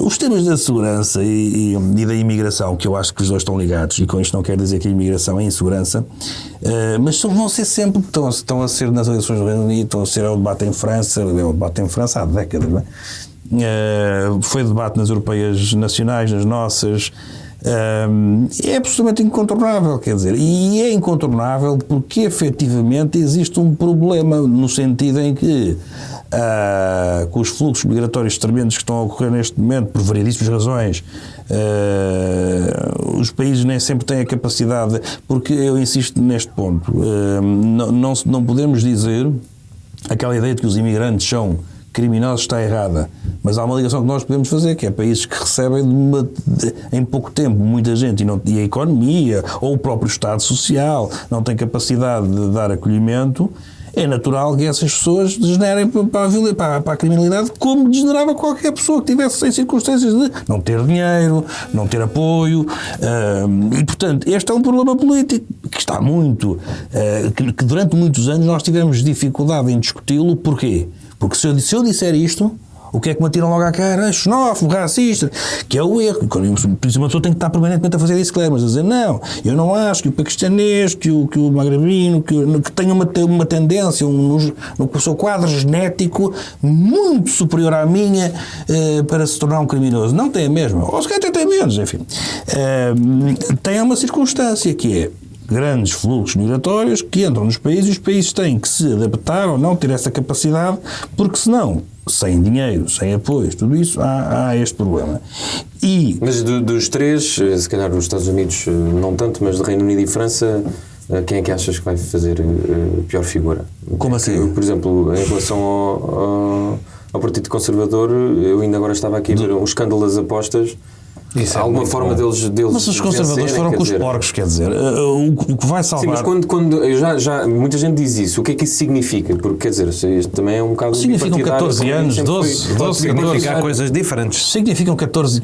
Speaker 3: Os temas da segurança e da imigração, que eu acho que os dois estão ligados, e com isto não quero dizer que a imigração é insegurança, mas vão ser sempre, estão a ser nas eleições do Reino Unido, estão a ser o debate em França, há décadas, não é? Foi debate nas europeias nacionais, nas nossas. É absolutamente incontornável, quer dizer, e é incontornável porque efetivamente existe um problema no sentido em que com os fluxos migratórios tremendos que estão a ocorrer neste momento por variedíssimas razões, os países nem sempre têm a capacidade, porque eu insisto neste ponto, não podemos dizer aquela ideia de que os imigrantes são criminosos está errada, mas há uma ligação que nós podemos fazer, que é países que recebem em pouco tempo muita gente e a economia ou o próprio Estado Social não tem capacidade de dar acolhimento. É natural que essas pessoas degenerem para a criminalidade, como degenerava qualquer pessoa que tivesse em circunstâncias de não ter dinheiro, não ter apoio. E, portanto, este é um problema político que está muito... que durante muitos anos nós tivemos dificuldade em discuti-lo. Porquê? Porque se eu disser isto, o que é que me atiram logo à cara? Xenófobo, racista, que é o erro. Por isso uma pessoa tem que estar permanentemente a fazer disclaimers, a dizer, não, eu não acho que o paquistanês, que o magrebino, que tenha uma tendência, no seu quadro genético muito superior à minha para se tornar um criminoso. Não tem a mesma, ou se calhar até tem menos, enfim. Tem uma circunstância que é grandes fluxos migratórios que entram nos países e os países têm que se adaptar ou não ter essa capacidade, porque senão, sem dinheiro, sem apoio, tudo isso, há este problema.
Speaker 2: Mas dos três, se calhar os Estados Unidos não tanto, mas do Reino Unido e França, quem é que achas que vai fazer pior figura?
Speaker 3: Como assim?
Speaker 2: Por exemplo, em relação ao Partido Conservador, eu ainda agora estava aqui a ver um escândalo das apostas. Há alguma forma deles
Speaker 3: mas os conservadores foram com os porcos, quer dizer, o que vai salvar...
Speaker 2: Sim, mas quando muita gente diz isso, o que é que isso significa? Porque, quer dizer, isto também é um bocado...
Speaker 3: Significam 14 anos, 12,
Speaker 4: significa coisas diferentes.
Speaker 3: Significa 14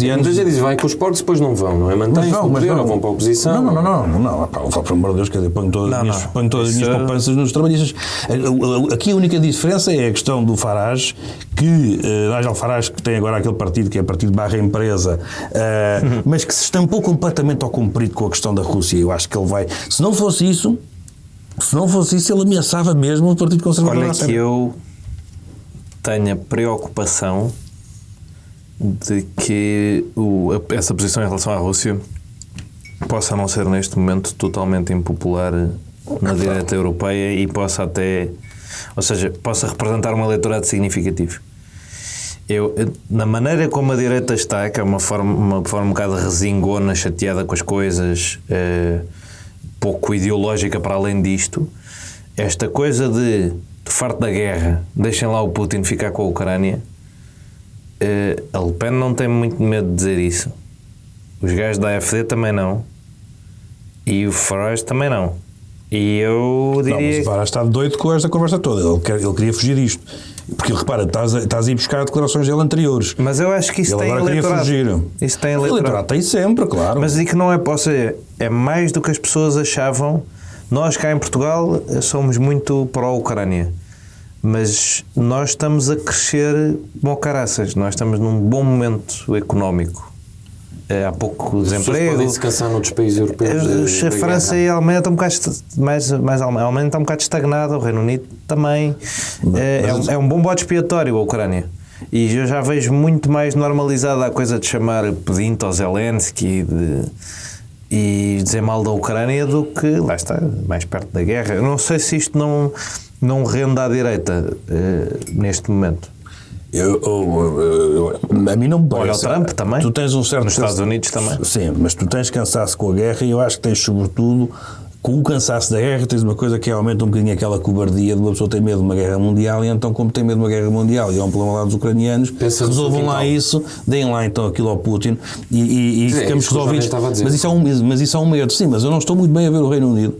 Speaker 3: anos...
Speaker 2: Muita gente diz, vai com os porcos, depois não vão, não é? Mantém-se no poder ou vão para a oposição?
Speaker 3: Não, pelo amor de Deus, quer dizer, ponho todas as minhas poupanças nos trabalhistas. Aqui a única diferença é a questão do Farage, que Nigel Farage, que tem agora aquele partido que é partido barra empresa, mas que se estampou completamente ao comprido com a questão da Rússia. Eu acho que ele vai... Se não fosse isso, ele ameaçava mesmo o Partido Conservador.
Speaker 4: Olha que eu tenho a preocupação de que essa posição em relação à Rússia possa não ser neste momento totalmente impopular na direita europeia e possa até... Ou seja, possa representar um eleitorado significativo. Na maneira como a direita está, que é uma forma um bocado resingona, chateada com as coisas, pouco ideológica para além disto, esta coisa de farto da guerra, deixem lá o Putin ficar com a Ucrânia, a Le Pen não tem muito medo de dizer isso. Os gajos da AfD também não. E o Farage também não. E eu diria...
Speaker 3: Não, mas o Farage está doido com esta conversa toda. Ele queria fugir disto. Porque, repara, estás a ir buscar declarações dele anteriores.
Speaker 4: Mas eu acho que isso tem eleitorado. Isso tem eleitorado.
Speaker 3: Tem sempre, claro.
Speaker 4: Mas digo que não é... Ou seja, é mais do que as pessoas achavam. Nós cá em Portugal somos muito pró-Ucrânia. Mas nós estamos a crescer como caraças. Nós estamos num bom momento económico. Há pouco desemprego.
Speaker 2: Podem se cansar noutros países europeus.
Speaker 4: A França e a Alemanha estão um bocado a Alemanha está um bocado estagnada, o Reino Unido também. É um bom bode expiatório a Ucrânia. E eu já vejo muito mais normalizada a coisa de chamar pedinte ao Zelensky e dizer mal da Ucrânia do que, lá está, mais perto da guerra. Eu não sei se isto não rende à direita neste momento.
Speaker 3: A mim não me parece.
Speaker 4: Olha o Trump também.
Speaker 3: Tu tens um certo...
Speaker 4: Nos Estados Unidos também.
Speaker 3: Sim, mas tu tens cansaço com a guerra e eu acho que tens, sobretudo, com o cansaço da guerra, tens uma coisa que aumenta um bocadinho aquela cobardia de uma pessoa ter medo de uma guerra mundial e então, como tem medo de uma guerra mundial e é um problema lá dos ucranianos, resolvam lá isso, deem lá então aquilo ao Putin e ficamos resolvidos. Mas isso é um medo. Sim, mas eu não estou muito bem a ver o Reino Unido.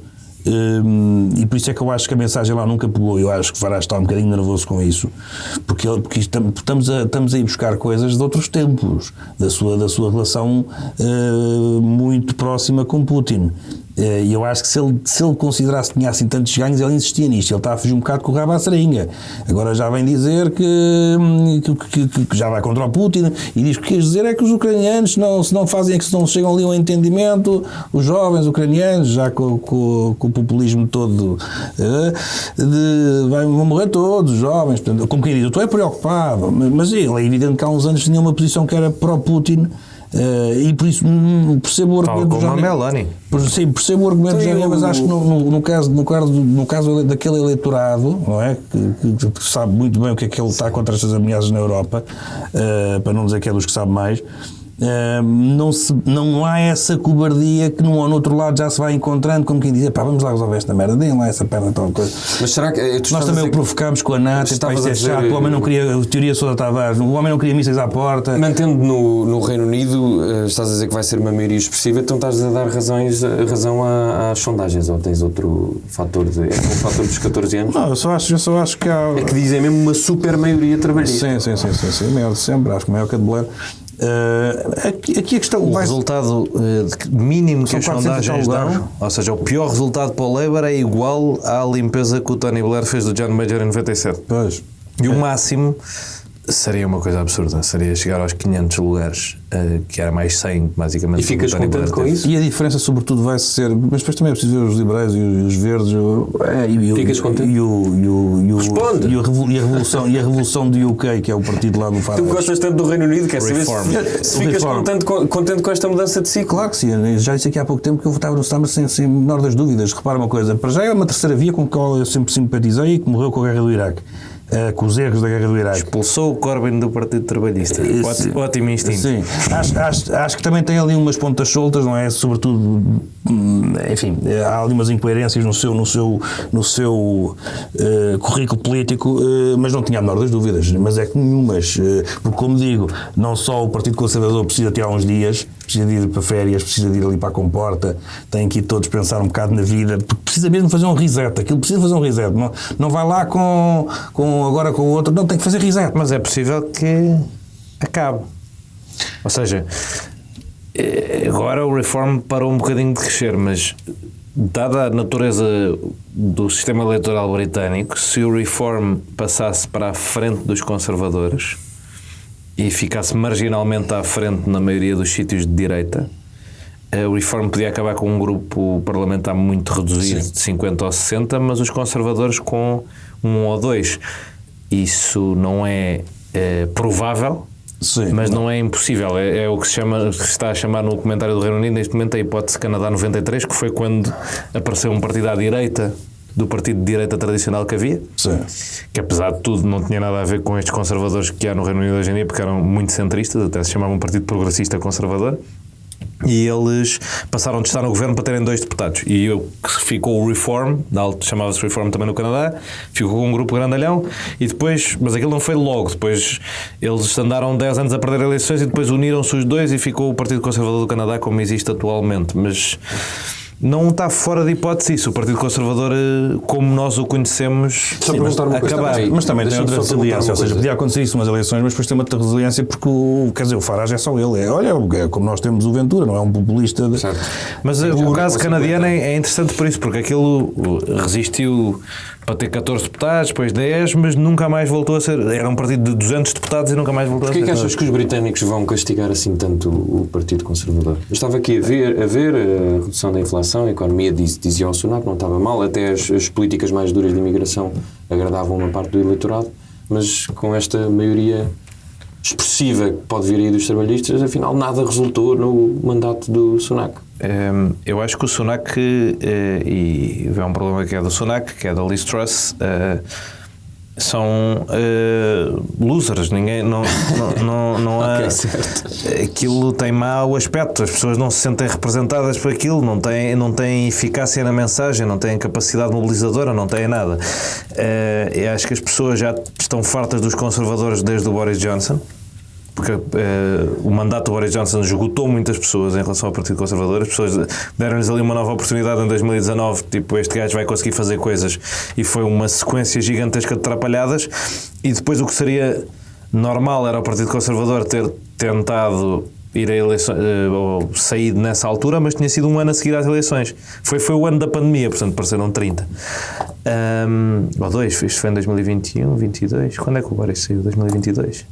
Speaker 3: E por isso é que eu acho que a mensagem lá nunca pegou. Eu acho que Farage está um bocadinho nervoso com isso, porque estamos a ir buscar coisas de outros tempos, da sua relação muito próxima com Putin. E eu acho que se ele considerasse que tinha assim tantos ganhos, ele insistia nisto. Ele está a fugir um bocado com o rabo à seringa. Agora já vem dizer que já vai contra o Putin e diz que o que quer dizer é que os ucranianos, se não chegam ali a um entendimento, os jovens ucranianos, já com o populismo todo, vão morrer todos, os jovens. Portanto, como quem diz, eu estou preocupado, mas ele é evidente que há uns anos tinha uma posição que era pró-Putin. E por isso percebo o argumento do Johnny. Sim, percebo o argumento do Johnny, mas acho que no caso daquele eleitorado, não é? Que sabe muito bem o que é que ele está contra estas ameaças na Europa, para não dizer que é dos que sabe mais. Não há essa cobardia que num ou no outro lado já se vai encontrando, como quem diz, vamos lá resolver esta merda, deem lá essa perna, tal coisa.
Speaker 2: Mas será que
Speaker 3: nós também o provocámos com a NATO, isso é chato, o homem não queria teoria Sousa Tavares, o homem não queria mísseis à porta.
Speaker 2: Mantendo no Reino Unido, estás a dizer que vai ser uma maioria expressiva, então estás a dar razão às sondagens, ou tens outro fator é o fator dos 14 anos?
Speaker 3: Não, eu só acho que há...
Speaker 2: É que dizem mesmo uma super maioria trabalhista.
Speaker 3: Sim, maior de sempre, acho que maior que a de Blair. Aqui a questão...
Speaker 4: O resultado mínimo que as sondagens dão, ou seja, o pior resultado para o Labour é igual à limpeza que o Tony Blair fez do John Major em 97.
Speaker 3: Pois.
Speaker 4: E o máximo Seria uma coisa absurda, seria chegar aos 500 lugares, que era mais 100, basicamente.
Speaker 2: E ficas contente com isso?
Speaker 3: E a diferença, sobretudo, vai ser. Mas depois também é preciso ver os liberais e os verdes.
Speaker 2: Ficas contente? Responde!
Speaker 3: E a revolução do UK, que é o partido lá no Farage.
Speaker 2: Tu gostas tanto do Reino Unido, quer saber se ficas contente com esta mudança de ciclo?
Speaker 3: Claro que sim, já disse aqui há pouco tempo que eu votava no Starmer sem menor das dúvidas. Repara uma coisa, para já é uma terceira via com a qual eu sempre simpatizei e que morreu com a guerra do Iraque. Com os erros da guerra do Iraque.
Speaker 4: Expulsou o Corbyn do Partido Trabalhista. Ótimo instinto.
Speaker 3: Sim, acho que também tem ali umas pontas soltas, não é? Sobretudo, enfim, há ali umas incoerências no seu currículo político, mas não tinha a menor das dúvidas. Mas é que nenhumas, porque como digo, não só o Partido Conservador precisa ter há uns dias, precisa de ir para férias, precisa de ir ali para a comporta, tem que ir todos pensar um bocado na vida, porque precisa mesmo fazer um reset, aquilo precisa fazer um reset, não vai lá agora com o outro, não, tem que fazer reset.
Speaker 4: Mas é possível que acabe. Ou seja, agora o Reform parou um bocadinho de crescer, mas dada a natureza do sistema eleitoral britânico, se o Reform passasse para a frente dos conservadores e ficasse marginalmente à frente na maioria dos sítios de direita, o Reform podia acabar com um grupo parlamentar muito reduzido, sim, de 50 ou 60, mas os conservadores com 1 ou 2. Isso não é provável, sim, mas não é impossível. É o que se está a chamar no comentário do Reino Unido neste momento a hipótese Canadá 93, que foi quando apareceu um partido à direita do partido de direita tradicional que havia, sim, que apesar de tudo não tinha nada a ver com estes conservadores que há no Reino Unido hoje em dia, porque eram muito centristas, até se chamavam um partido progressista conservador. E eles passaram de estar no governo para terem 2 deputados. E ficou o Reform, chamava-se Reform também no Canadá, ficou com um grupo grandalhão. E depois, mas aquilo não foi logo. Depois eles andaram 10 anos a perder eleições e depois uniram-se os dois e ficou o Partido Conservador do Canadá como existe atualmente. Mas não está fora de hipótese isso. O Partido Conservador, como nós o conhecemos, acabar.
Speaker 3: Mas também tem outra resiliência. Ou seja, podia acontecer isso umas eleições, mas depois tem outra resiliência porque o Farage é só ele. É como nós temos o Ventura, não é um populista.
Speaker 4: Mas o caso canadiano é interessante por isso, porque aquilo resistiu para ter 14 deputados, depois 10, mas nunca mais voltou a ser. Era um partido de 200 deputados e nunca mais voltou a ser.
Speaker 2: Porquê que achas que os britânicos vão castigar assim tanto o Partido Conservador? Eu estava aqui a ver a redução da inflação, a economia dizia ao Sunak, não estava mal, até as políticas mais duras de imigração agradavam uma parte do eleitorado, mas com esta maioria expressiva que pode vir aí dos trabalhistas, afinal nada resultou no mandato do Sunak.
Speaker 4: Eu acho que o Sunak, e é um problema que é do Sunak, que é da Liz Truss, são losers. Ninguém não há. Okay, certo. Aquilo tem mau aspecto, as pessoas não se sentem representadas por aquilo, não têm eficácia na mensagem, não têm capacidade mobilizadora, não têm nada. Eu acho que as pessoas já estão fartas dos conservadores desde o Boris Johnson, porque o mandato do Boris Johnson esgotou muitas pessoas em relação ao Partido Conservador. As pessoas deram-lhes ali uma nova oportunidade em 2019, tipo, este gajo vai conseguir fazer coisas, e foi uma sequência gigantesca de atrapalhadas. E depois o que seria normal era o Partido Conservador ter tentado ir a eleições, ou saído nessa altura, mas tinha sido um ano a seguir às eleições. Foi o ano da pandemia, portanto pareceram 30. Ou 2, isto foi em 2021, 22. Quando é que o Boris saiu? 2022.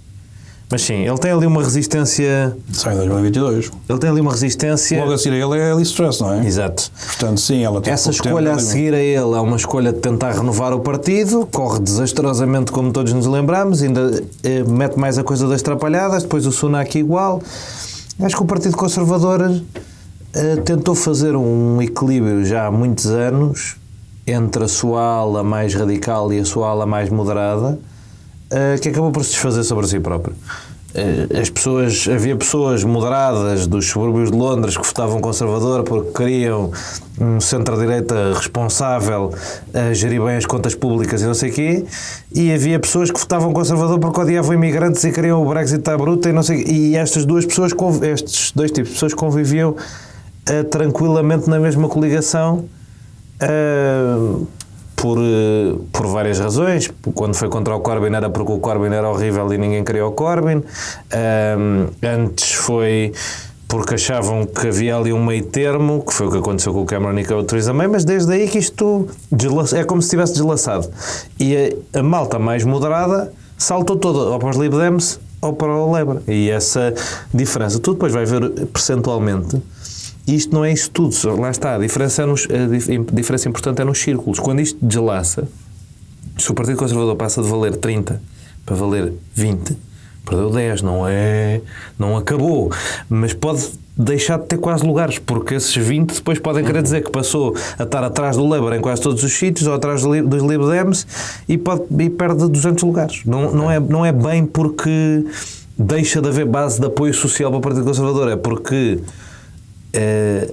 Speaker 4: Mas sim, ele tem ali uma resistência.
Speaker 3: Sai em 2022.
Speaker 4: Ele tem ali uma resistência.
Speaker 3: Logo a seguir a ele é a Liz Truss, não é?
Speaker 4: Exato.
Speaker 3: Portanto, sim, ela tem
Speaker 4: essa escolha a seguir a ele é uma escolha de tentar renovar o partido, corre desastrosamente, como todos nos lembramos, ainda mete mais a coisa das atrapalhadas, depois o Sunak igual. Acho que o Partido Conservador tentou fazer um equilíbrio já há muitos anos entre a sua ala mais radical e a sua ala mais moderada, que acabou por se desfazer sobre si próprio. Havia pessoas moderadas dos subúrbios de Londres que votavam conservador porque queriam um centro-direita responsável a gerir bem as contas públicas e não sei o quê, e havia pessoas que votavam conservador porque odiavam imigrantes e queriam o Brexit à bruta e não sei o quê. E estes dois tipos de pessoas conviviam tranquilamente na mesma coligação, por várias razões. Quando foi contra o Corbyn era porque o Corbyn era horrível e ninguém queria o Corbyn. Antes foi porque achavam que havia ali um meio termo, que foi o que aconteceu com o Cameron e com a Theresa May, mas desde aí que isto é como se estivesse deslaçado. E a malta mais moderada saltou toda ou para os Lib Dems ou para o Labour. E essa diferença, tu depois vai ver percentualmente, isto não é isso tudo, lá está, a diferença importante é nos círculos. Quando isto deslaça, se o Partido Conservador passa de valer 30 para valer 20, perdeu 10, não acabou, mas pode deixar de ter quase lugares, porque esses 20 depois podem querer dizer que passou a estar atrás do Labour em quase todos os sítios, ou atrás dos Lib Dems, e perde 200 lugares. Não é bem porque deixa de haver base de apoio social para o Partido Conservador, é porque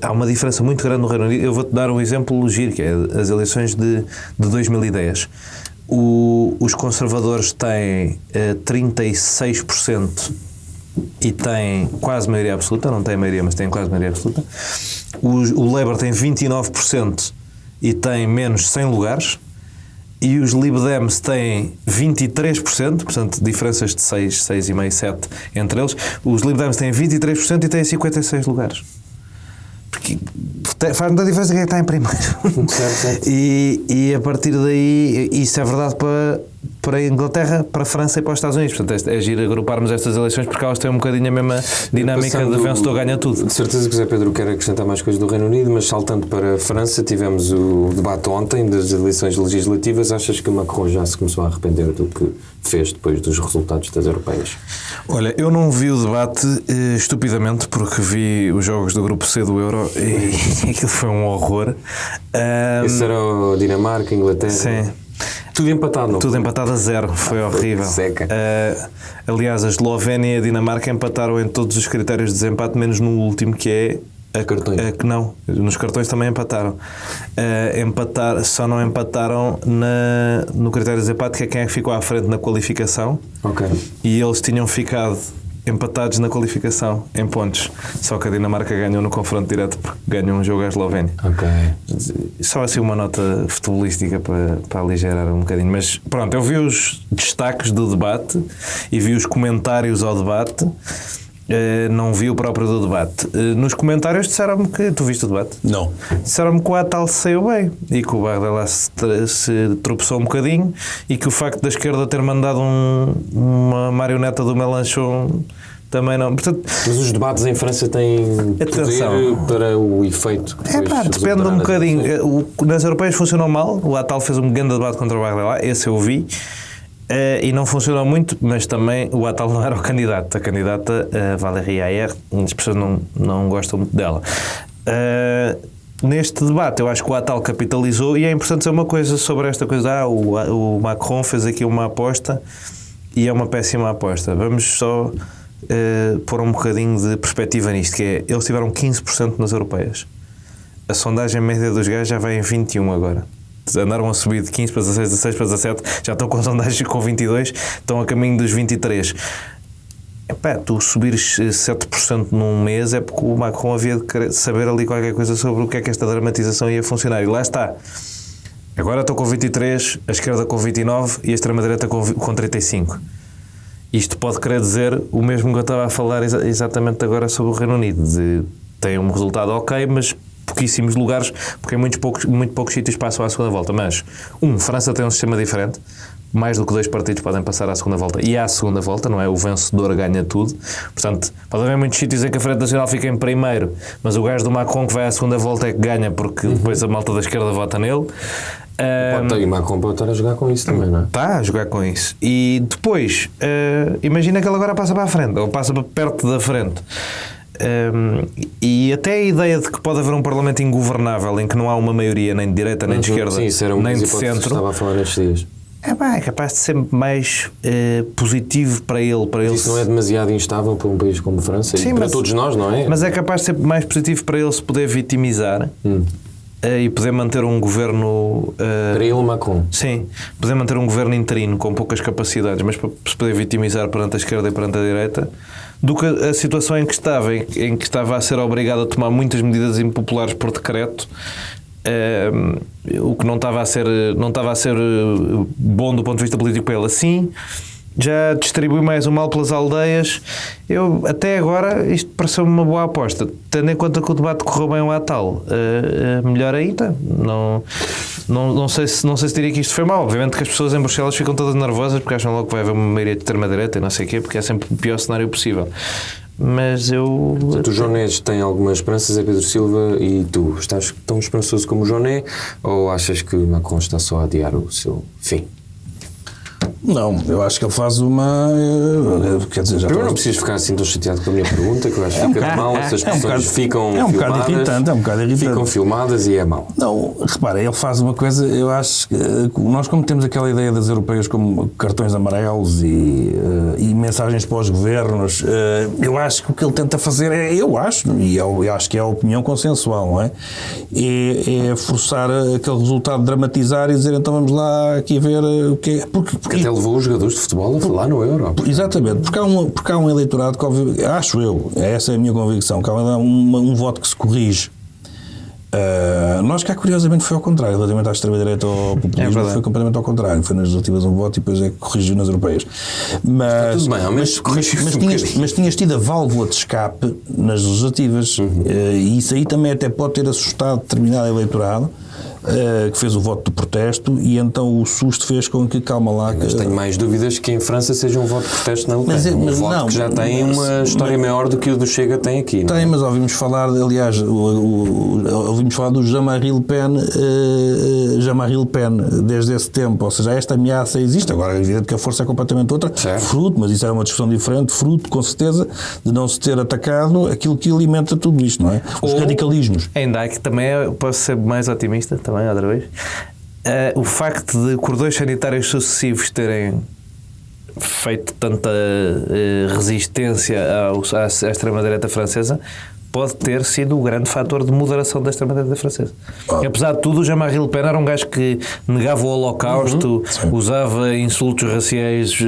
Speaker 4: há uma diferença muito grande no Reino Unido. Eu vou-te dar um exemplo giro, que é as eleições de 2010. Os conservadores têm 36% e têm quase maioria absoluta, não têm maioria, mas têm quase maioria absoluta. O Labour tem 29% e tem menos 100 lugares. E os Lib Dems têm 23%, portanto, diferenças de 6,5, 7 entre eles. Os Lib Dems têm 23% e têm 56 lugares. Porque faz muita diferença quem está em primeiro.
Speaker 2: Certo.
Speaker 4: E a partir daí, isso é verdade para a Inglaterra, para a França e para os Estados Unidos. Portanto, é giro agruparmos estas eleições porque elas têm um bocadinho a mesma dinâmica de vencedor ganha tudo.
Speaker 2: De certeza que o Zé Pedro quer acrescentar mais coisas do Reino Unido, mas saltando para a França, tivemos o debate ontem das eleições legislativas. Achas que Macron já se começou a arrepender do que fez depois dos resultados das europeias?
Speaker 4: Olha, eu não vi o debate estupidamente porque vi os jogos do grupo C do Euro e aquilo foi um horror.
Speaker 2: Esse era o Dinamarca, Inglaterra?
Speaker 4: Sim.
Speaker 2: Tudo empatado, não?
Speaker 4: Tudo empatado a 0, foi horrível.
Speaker 2: Seca.
Speaker 4: Aliás, a Eslovénia e a Dinamarca empataram em todos os critérios de desempate, menos no último, que é
Speaker 2: cartões.
Speaker 4: Não, nos cartões também empataram. Só não empataram no critério de desempate, que é quem é que ficou à frente na qualificação.
Speaker 2: Ok.
Speaker 4: E eles tinham ficado empatados na qualificação, em pontos. Só que a Dinamarca ganhou no confronto direto porque ganhou um jogo à Eslovénia.
Speaker 2: Ok.
Speaker 4: Só assim uma nota futebolística para aligerar um bocadinho. Mas pronto, eu vi os destaques do debate e vi os comentários ao debate. Não vi o próprio do debate. Nos comentários disseram-me que... Tu viste o debate?
Speaker 3: Não.
Speaker 4: Disseram-me que o Attal saiu bem e que o Bardella se tropeçou um bocadinho e que o facto da esquerda ter mandado uma marioneta do Mélenchon também não... Portanto,
Speaker 2: mas os debates em França têm poder para o efeito que
Speaker 4: depende um bocadinho. Nas europeias funcionou mal. O Attal fez um grande debate contra o Bardella. Esse eu vi. E não funcionou muito, mas também o Attal não era o candidato. A candidata, Valérie Ayer, as pessoas não gostam muito dela. Neste debate, eu acho que o Attal capitalizou e é importante dizer uma coisa sobre esta coisa. O Macron fez aqui uma aposta e é uma péssima aposta. Vamos só pôr um bocadinho de perspectiva nisto, que é, eles tiveram 15% nas europeias. A sondagem média dos gajos já vai em 21 agora. Andaram a subir de 15 para 16, 16 para 17, já estão com sondagens com 22, estão a caminho dos 23. Tu subires 7% num mês é porque o Macron havia de saber ali qualquer coisa sobre o que é que esta dramatização ia funcionar. E lá está. Agora estou com 23, a esquerda com 29 e a extrema-direita com 35. Isto pode querer dizer o mesmo que eu estava a falar exatamente agora sobre o Reino Unido. Tem um resultado ok, mas pouquíssimos lugares, porque em muito poucos sítios passam à segunda volta. Mas, França tem um sistema diferente. Mais do que 2 partidos podem passar à segunda volta. E à segunda volta, não é? O vencedor ganha tudo. Portanto, pode haver muitos sítios em que a Frente Nacional fica em primeiro, mas o gajo do Macron que vai à segunda volta é que ganha, porque depois a malta da esquerda vota nele.
Speaker 2: E Macron pode estar a jogar com isso também, não é?
Speaker 4: Está a jogar com isso. E depois, imagina que ele agora passa para a frente, ou passa para perto da frente. E até a ideia de que pode haver um Parlamento ingovernável em que não há uma maioria nem de direita, nem de esquerda,
Speaker 2: sim, isso era
Speaker 4: nem de centro,
Speaker 2: estava a falar nestes dias.
Speaker 4: É capaz de ser mais positivo para ele.
Speaker 2: Isso não é demasiado instável para um país como a França? Sim, e para todos nós, não é?
Speaker 4: Mas é capaz de ser mais positivo para ele se poder vitimizar e poder manter um governo...
Speaker 2: para ele, Macron?
Speaker 4: Sim, poder manter um governo interino com poucas capacidades, mas para se poder vitimizar perante a esquerda e perante a direita, do que a situação em que estava a ser obrigado a tomar muitas medidas impopulares por decreto, o que não estava a ser bom do ponto de vista político para ele. Assim, já distribui mais o mal pelas aldeias. Até agora, isto pareceu-me uma boa aposta. Tendo em conta que o debate correu bem ao Attal, melhor ainda. Não... não sei se diria que isto foi mal. Obviamente que as pessoas em Bruxelas ficam todas nervosas porque acham logo que vai haver uma maioria de extrema-direita e não sei o quê, porque é sempre o pior cenário possível. Mas eu...
Speaker 2: Portanto, o Joné tem algumas esperanças, é Pedro Silva, e tu estás tão esperançoso como o Joné, ou achas que Macron está só a adiar o seu fim?
Speaker 3: Não, eu acho que ele faz uma... Quer dizer, já
Speaker 2: Primeiro não precisas ficar assim tão chateado com a minha pergunta, que eu acho que fica de mal, essas pessoas ficam
Speaker 3: é um
Speaker 2: filmadas.
Speaker 3: bocado irritante.
Speaker 2: Ficam filmadas e é mau.
Speaker 3: Não, repara, ele faz uma coisa, eu acho que nós, como temos aquela ideia das europeias como cartões amarelos e mensagens para os governos, eu acho que o que ele tenta fazer eu acho que é a opinião consensual, não é? É forçar aquele resultado de dramatizar e dizer, então vamos lá aqui ver o que é. Porque
Speaker 2: Até levou os jogadores de futebol a falar no Euro.
Speaker 3: Exatamente, porque há um eleitorado que, acho eu, essa é a minha convicção, que há um voto que se corrige. Nós cá, curiosamente, foi ao contrário, relativamente à extrema-direita ou ao populismo, foi completamente ao contrário. Foi nas legislativas um voto e depois é que corrigiu nas europeias. Mas,
Speaker 2: tudo bem, ao menos
Speaker 3: mas tinhas tido a válvula de escape nas legislativas, e isso aí também até pode ter assustado determinado eleitorado, que fez o voto de protesto, e então o susto fez com que, calma lá...
Speaker 2: Mas tenho mais dúvidas que em França seja um voto de protesto na Ucrânia. Um voto que já tem uma história maior do que o do Chega tem aqui.
Speaker 3: Tem, mas ouvimos falar, aliás, ouvimos falar do Jean-Marie Le Pen desde esse tempo, ou seja, esta ameaça existe. Agora é evidente que a força é completamente outra, fruto, mas isso era uma discussão diferente, fruto, com certeza, de não se ter atacado aquilo que alimenta tudo isto, não é? Os radicalismos.
Speaker 4: Ainda há que também, posso ser mais otimista, também, outra vez, o facto de cordões sanitários sucessivos terem feito tanta resistência à extrema-direita francesa pode ter sido o grande fator de moderação da extrema-direita francesa. Apesar de tudo, o Jean-Marie Le Pen era um gajo que negava o Holocausto, usava insultos raciais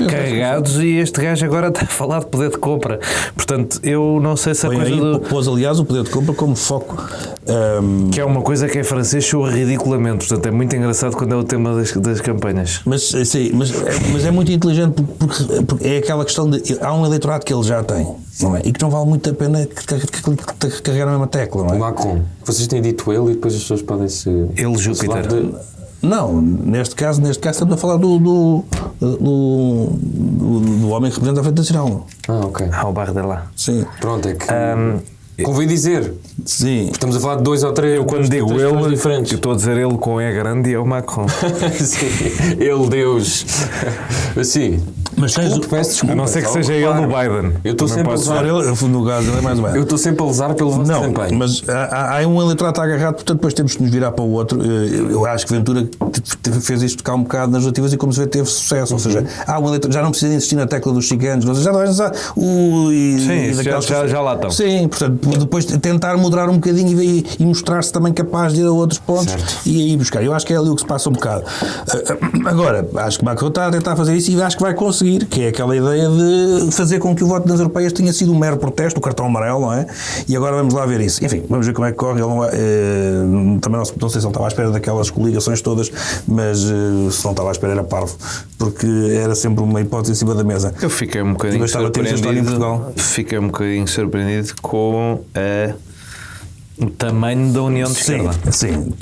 Speaker 4: carregados, e este gajo agora está a falar de poder de compra. Portanto, eu não sei se a coisa
Speaker 3: pôs, aliás, o poder de compra como foco.
Speaker 4: Que é uma coisa que em francês soa ridiculamente. Portanto, é muito engraçado quando é o tema das campanhas.
Speaker 3: Mas é muito inteligente porque é aquela questão de... Há um eleitorado que ele já tem, não é? E que não vale muito a pena carregar a mesma tecla, não é?
Speaker 2: O Macron. Vocês têm dito ele e depois as pessoas podem se...
Speaker 4: Ele, Júpiter.
Speaker 3: Não, neste caso estamos a falar do homem que representa a Frente Nacional.
Speaker 2: Ok.
Speaker 4: O Bardella.
Speaker 3: Sim.
Speaker 2: Pronto, é que... Convém dizer.
Speaker 3: Sim.
Speaker 2: Estamos a falar de 2 ou 3.
Speaker 4: Eu quando digo ele,
Speaker 2: diferentes.
Speaker 4: eu estou a dizer ele com E grande e é o Macron.
Speaker 2: Sim. Ele, Deus. Assim.
Speaker 3: Mas
Speaker 2: Peço desculpa.
Speaker 4: A não ser que seja ele o Biden.
Speaker 2: Eu estou sempre a lesar.
Speaker 3: No caso, ele é mais ou menos.
Speaker 2: Eu estou sempre a lesar pelo vosso desempenho.
Speaker 3: Mas há um eleitorado que está agarrado, portanto depois temos que nos virar para o outro. Eu acho que Ventura fez isto tocar um bocado nas legislativas e, como se vê, teve sucesso. Ou seja, há um eleitorado, já não precisa insistir na tecla dos ciganos, já
Speaker 4: lá estão.
Speaker 3: Sim, portanto, depois tentar moderar um bocadinho e mostrar-se também capaz de ir a outros pontos, certo, e aí buscar. Eu acho que é ali o que se passa um bocado. Agora, acho que Macron está a tentar fazer isso e acho que vai conseguir, que é aquela ideia de fazer com que o voto das europeias tenha sido um mero protesto, o cartão amarelo, não é? E agora vamos lá ver isso. Enfim, vamos ver como é que corre. Ele não vai, também não sei se ele estava à espera daquelas coligações todas, mas se não estava à espera era parvo, porque era sempre uma hipótese em cima da mesa.
Speaker 4: Eu fiquei um bocadinho surpreendido com o tamanho da União de Esquerda.
Speaker 3: Sim,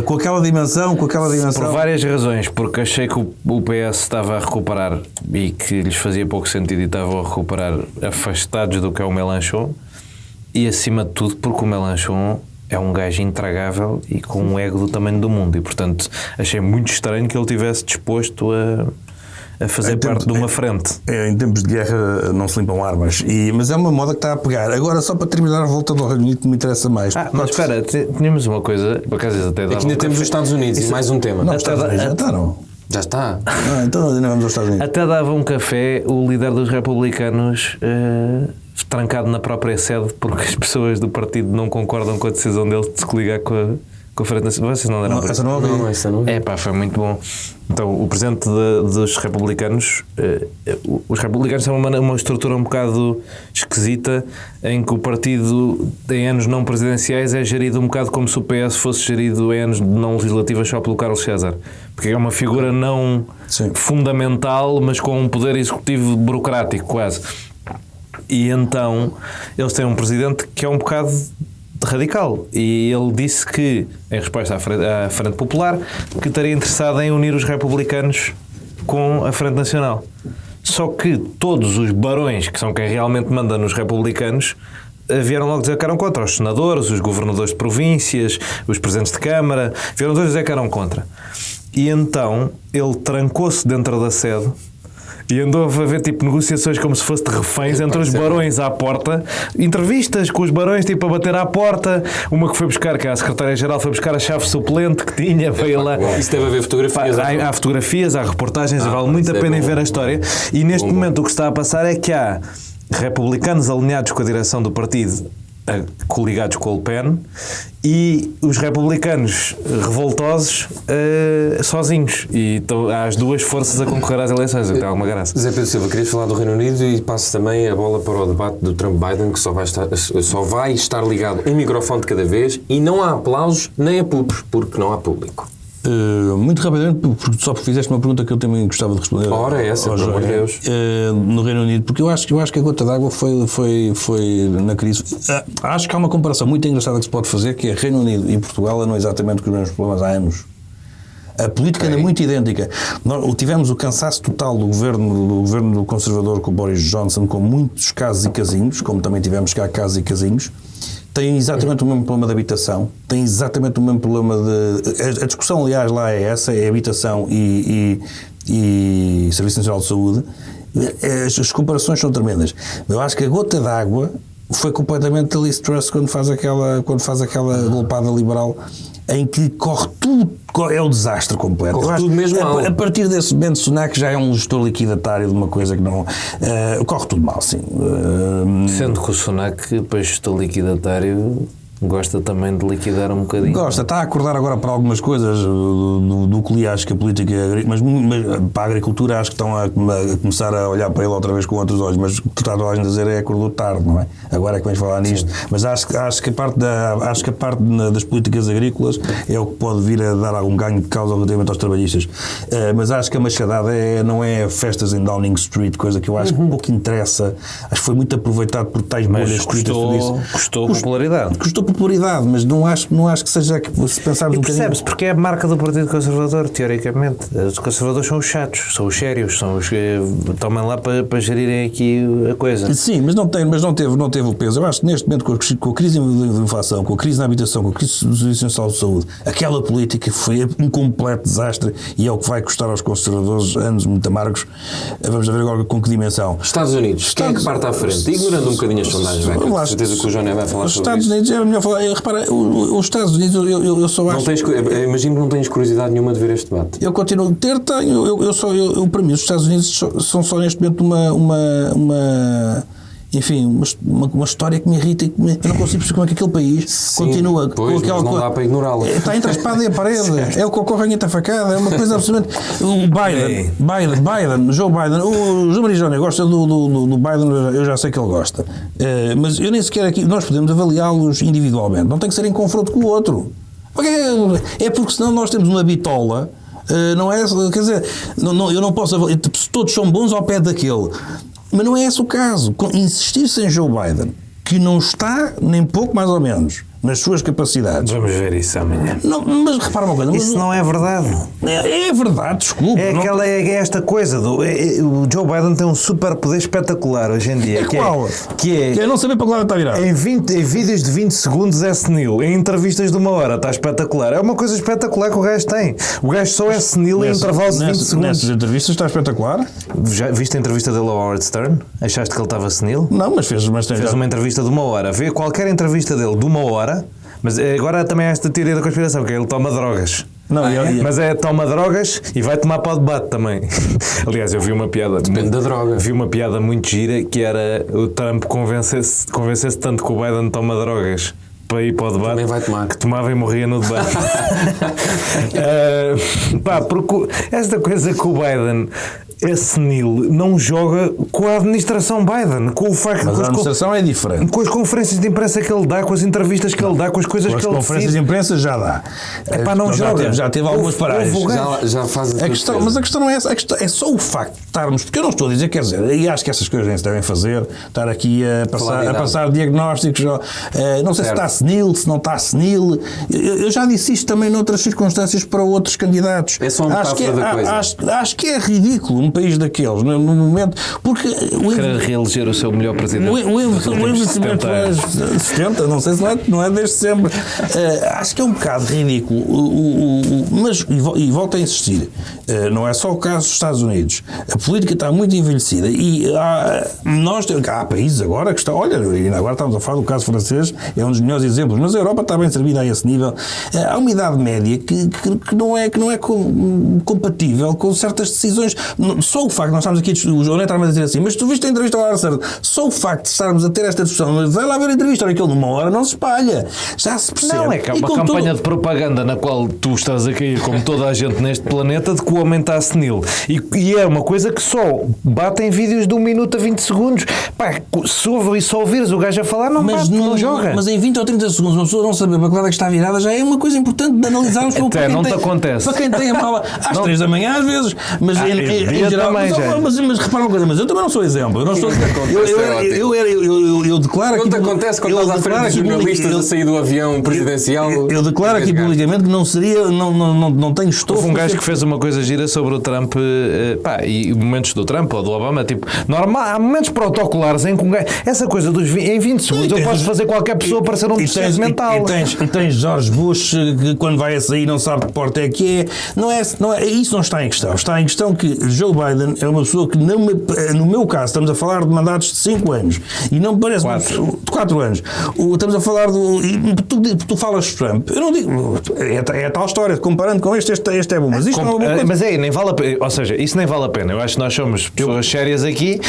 Speaker 3: com aquela dimensão.
Speaker 4: Por várias razões, porque achei que o PS estava a recuperar e que lhes fazia pouco sentido e estavam a recuperar afastados do que é o Mélenchon, e acima de tudo porque o Mélenchon é um gajo intragável e com um ego do tamanho do mundo, e portanto achei muito estranho que ele estivesse disposto a fazer parte de uma frente.
Speaker 3: Em tempos de guerra não se limpam armas, mas é uma moda que está a pegar. Agora, só para terminar a volta do Reino Unido, me interessa mais.
Speaker 4: Mas espera, tínhamos uma coisa, por acaso até dava.
Speaker 2: Aqui ainda temos os Estados Unidos e mais um tema.
Speaker 3: Não, os Estados Unidos já está.
Speaker 2: Já está?
Speaker 3: Então ainda vamos aos Estados Unidos.
Speaker 4: Até dava um café o líder dos republicanos trancado na própria sede porque as pessoas do partido não concordam com a decisão dele de se coligar com a Frente Nacional. Vocês não deram
Speaker 3: essa não ouvi.
Speaker 4: Foi muito bom. Então, o presidente dos republicanos, os republicanos têm uma estrutura um bocado esquisita, em que o partido em anos não presidenciais é gerido um bocado como se o PS fosse gerido em anos não legislativas só pelo Carlos César, porque é uma figura não fundamental, mas com um poder executivo burocrático quase. E então eles têm um presidente que é um bocado radical. E ele disse que, em resposta à Frente Popular, que estaria interessado em unir os republicanos com a Frente Nacional. Só que todos os barões, que são quem realmente manda nos republicanos, vieram logo dizer que eram contra. Os senadores, os governadores de províncias, os presidentes de Câmara, vieram todos dizer que eram contra. E então ele trancou-se dentro da sede e andou a ver tipo negociações como se fosse de reféns entre os barões à porta, entrevistas com os barões tipo a bater à porta, uma que foi buscar, que a secretária-geral foi buscar a chave suplente que tinha, veio lá.
Speaker 2: Isso deve haver fotografias.
Speaker 4: Há fotografias, há reportagens, vale muito a pena em ver a história. E neste momento o que está a passar é que há republicanos alinhados com a direção do partido, coligados com o Le Pen, e os republicanos revoltosos sozinhos. E há as duas forças a concorrer às eleições, o que tem alguma graça.
Speaker 2: Zé Pedro Silva, querias falar do Reino Unido e passo também a bola para o debate do Trump-Biden, que só vai estar ligado um microfone de cada vez e não há aplausos nem apupos, porque não há público.
Speaker 3: Muito rapidamente, só porque fizeste uma pergunta que eu também gostava de responder.
Speaker 2: Ora, essa, pelo amor de Deus.
Speaker 3: No Reino Unido, porque eu acho que a gota d'água foi na crise. Acho que há uma comparação muito engraçada que se pode fazer, que é Reino Unido e Portugal andam exatamente com os mesmos problemas há anos. A política anda muito idêntica. Nós tivemos o cansaço total do governo conservador com o Boris Johnson, com muitos casos e casinhos, como também tivemos cá casos e casinhos. Tem exatamente o mesmo problema de habitação, tem exatamente o mesmo problema de... A discussão, aliás, lá é essa, é habitação e Serviço Nacional de Saúde. As comparações são tremendas. Eu acho que a gota d'água foi completamente a Liz Truss quando faz aquela golpada liberal em que corre tudo, é um desastre completo.
Speaker 2: Corre tudo mesmo mal.
Speaker 3: A partir desse momento, Sunak já é um gestor liquidatário de uma coisa que não... corre tudo mal, sim.
Speaker 4: Sendo que o Sunak, depois gestor liquidatário, gosta também de liquidar um bocadinho.
Speaker 3: Gosta, está a acordar agora para algumas coisas do que acho que a política, mas para a agricultura acho que estão a começar a olhar para ele outra vez com outros olhos, mas o que tu estás a dizer é acordou tarde, não é? Agora é que vens falar nisto. Sim. Mas acho que a parte das políticas agrícolas é o que pode vir a dar algum ganho de causa relativamente aos trabalhistas. Mas acho que a machadada não é festas em Downing Street, coisa que eu acho que pouco interessa. Acho que foi muito aproveitado por tais bolhas.
Speaker 4: Custou popularidade.
Speaker 3: Custou popularidade, mas não acho que seja, se pensarmos um bocadinho...
Speaker 4: Percebe-se, porque é a marca do Partido Conservador, teoricamente. Os conservadores são os chatos, são os sérios, são os que tomam lá para gerirem aqui a coisa.
Speaker 3: Sim, mas não teve o peso. Eu acho que neste momento, com a crise da inflação, com a crise na habitação, com a crise do Serviço Nacional de Saúde, aquela política foi um completo desastre e é o que vai custar aos conservadores anos muito amargos. Vamos ver agora com que dimensão.
Speaker 2: Estados Unidos, quem é que parte à frente? Ignorando um bocadinho as sondagens, vai, com certeza que o João vai falar sobre
Speaker 3: Estados
Speaker 2: isso.
Speaker 3: Unidos é melhor falar. Repara, os Estados Unidos, eu só acho...
Speaker 2: Imagino que não tens curiosidade nenhuma de ver este debate.
Speaker 3: Eu continuo a ter, tenho. Para mim, os Estados Unidos são só neste momento uma história que me irrita e que eu não consigo perceber como é que aquele país continua com aquela
Speaker 2: coisa. Não dá para ignorá-la.
Speaker 3: Está entre a espada e a parede. É o que ocorre em facada. É uma coisa absolutamente. O Joe Biden, o João Marijone gosta do Biden, eu já sei que ele gosta. Mas eu nem sequer aqui. Nós podemos avaliá-los individualmente. Não tem que ser em confronto com o outro. É porque senão nós temos uma bitola. Não é? Quer dizer, eu não posso avaliar. Se todos são bons ao pé daquele. Mas não é esse o caso. Insistir-se em Joe Biden, que não está nem pouco mais ou menos nas suas capacidades.
Speaker 4: Vamos ver isso amanhã.
Speaker 3: Não, mas repara uma coisa.
Speaker 4: Isso não é verdade.
Speaker 3: É verdade, desculpe.
Speaker 4: É esta coisa. O Joe Biden tem um superpoder espetacular hoje em dia. Que é
Speaker 3: não saber para que lado está virado.
Speaker 4: Em vídeos de 20 segundos é senil. Em entrevistas de 1 hora está espetacular. É uma coisa espetacular que o gajo tem. O gajo só é senil em intervalos de 20 segundos.
Speaker 3: Nessas entrevistas está espetacular.
Speaker 4: Já viste a entrevista dele ao Howard Stern? Achaste que ele estava senil?
Speaker 3: Não, mas fez uma
Speaker 4: entrevista de 1 hora. Vê qualquer entrevista dele de 1 hora. Mas agora também há esta teoria da conspiração, que ele toma drogas. Mas toma drogas e vai tomar para o debate também. Aliás, eu vi uma piada.
Speaker 2: Depende da droga.
Speaker 4: Vi uma piada muito gira que era o Trump convencesse tanto que o Biden toma drogas para ir para o debate.
Speaker 2: Também vai tomar.
Speaker 4: Que tomava e morria no debate. Porque esta coisa que o Biden é senil não joga com a administração Biden, com o facto
Speaker 3: Mas a administração é diferente.
Speaker 4: com as conferências de imprensa que ele dá, com as entrevistas que ele dá, com as coisas
Speaker 3: Com as
Speaker 4: que ele
Speaker 3: conferências de imprensa já dá.
Speaker 4: não joga.
Speaker 3: Já teve algumas paragens.
Speaker 2: Já faz
Speaker 3: Mas a questão não é essa. A questão é só o facto de estarmos. Porque eu não estou a dizer, quer dizer, e acho que essas coisas nem se devem fazer, estar aqui a passar diagnósticos. Não sei se está senil, se não está senil. Eu já disse isto também noutras circunstâncias para outros candidatos.
Speaker 2: É só uma metáfora da coisa.
Speaker 3: Acho que é ridículo um país daqueles, no momento. Porque.
Speaker 4: Querer reeleger o seu melhor presidente.
Speaker 3: O investimento é 70, não sei se não é desde sempre. Acho que é um bocado ridículo. Mas, e volto a insistir, não é só o caso dos Estados Unidos. A política está muito envelhecida e há países agora que estão. Olha, agora estamos a falar do caso francês, é um dos melhores exemplos, mas a Europa está bem servida a esse nível. Há uma idade média que não é compatível com certas decisões. Só o facto de nós estarmos aqui, o João está a dizer assim, mas tu viste a entrevista ao Arthur, só o facto de estarmos a ter esta discussão, vai lá ver a entrevista, olha, aquilo numa hora não se espalha. Já se percebe.
Speaker 4: Não, é que há uma campanha de propaganda na qual tu estás a cair, como toda a gente neste planeta, de que o homem está senil. E é uma coisa que só bate em vídeos de 1 minuto a 20 segundos. Pá, se só ouvires o gajo a falar, não joga.
Speaker 3: Mas em 20 ou 30 segundos, uma pessoa não saber para que lado é que está virada, já é uma coisa importante de analisarmos
Speaker 4: não te acontece.
Speaker 3: Para quem tem a mala às 3 da manhã, às vezes, mas em geral. Mas repara uma coisa, mas eu também não sou exemplo. Eu não estou. Eu declaro aqui.
Speaker 2: Não te acontece quando estás à frente dos jornalistas a sair do avião presidencial.
Speaker 3: Eu declaro aqui publicamente que não seria. Não tenho estofo.
Speaker 4: Houve um gajo que fez uma coisa gira sobre o Trump, e momentos do Trump ou do Obama, tipo, normal, há momentos protocolares em que um gajo. Essa coisa dos em 20 segundos eu posso fazer qualquer pessoa parecer um deficiente mental.
Speaker 3: E tens George Bush que quando vai a sair não sabe que porta é que é. Isso não está em questão. Está em questão que Joe Biden é uma pessoa que, no meu caso, estamos a falar de mandatos de 5 anos e não me parece. 4 anos. Estamos a falar do. Tu falas de Trump. Eu não digo. É a tal história, comparando com este é bom. Mas isto não é uma boa coisa.
Speaker 4: Mas nem vale a pena. Ou seja, isso nem vale a pena. Eu acho que nós somos pessoas sérias aqui.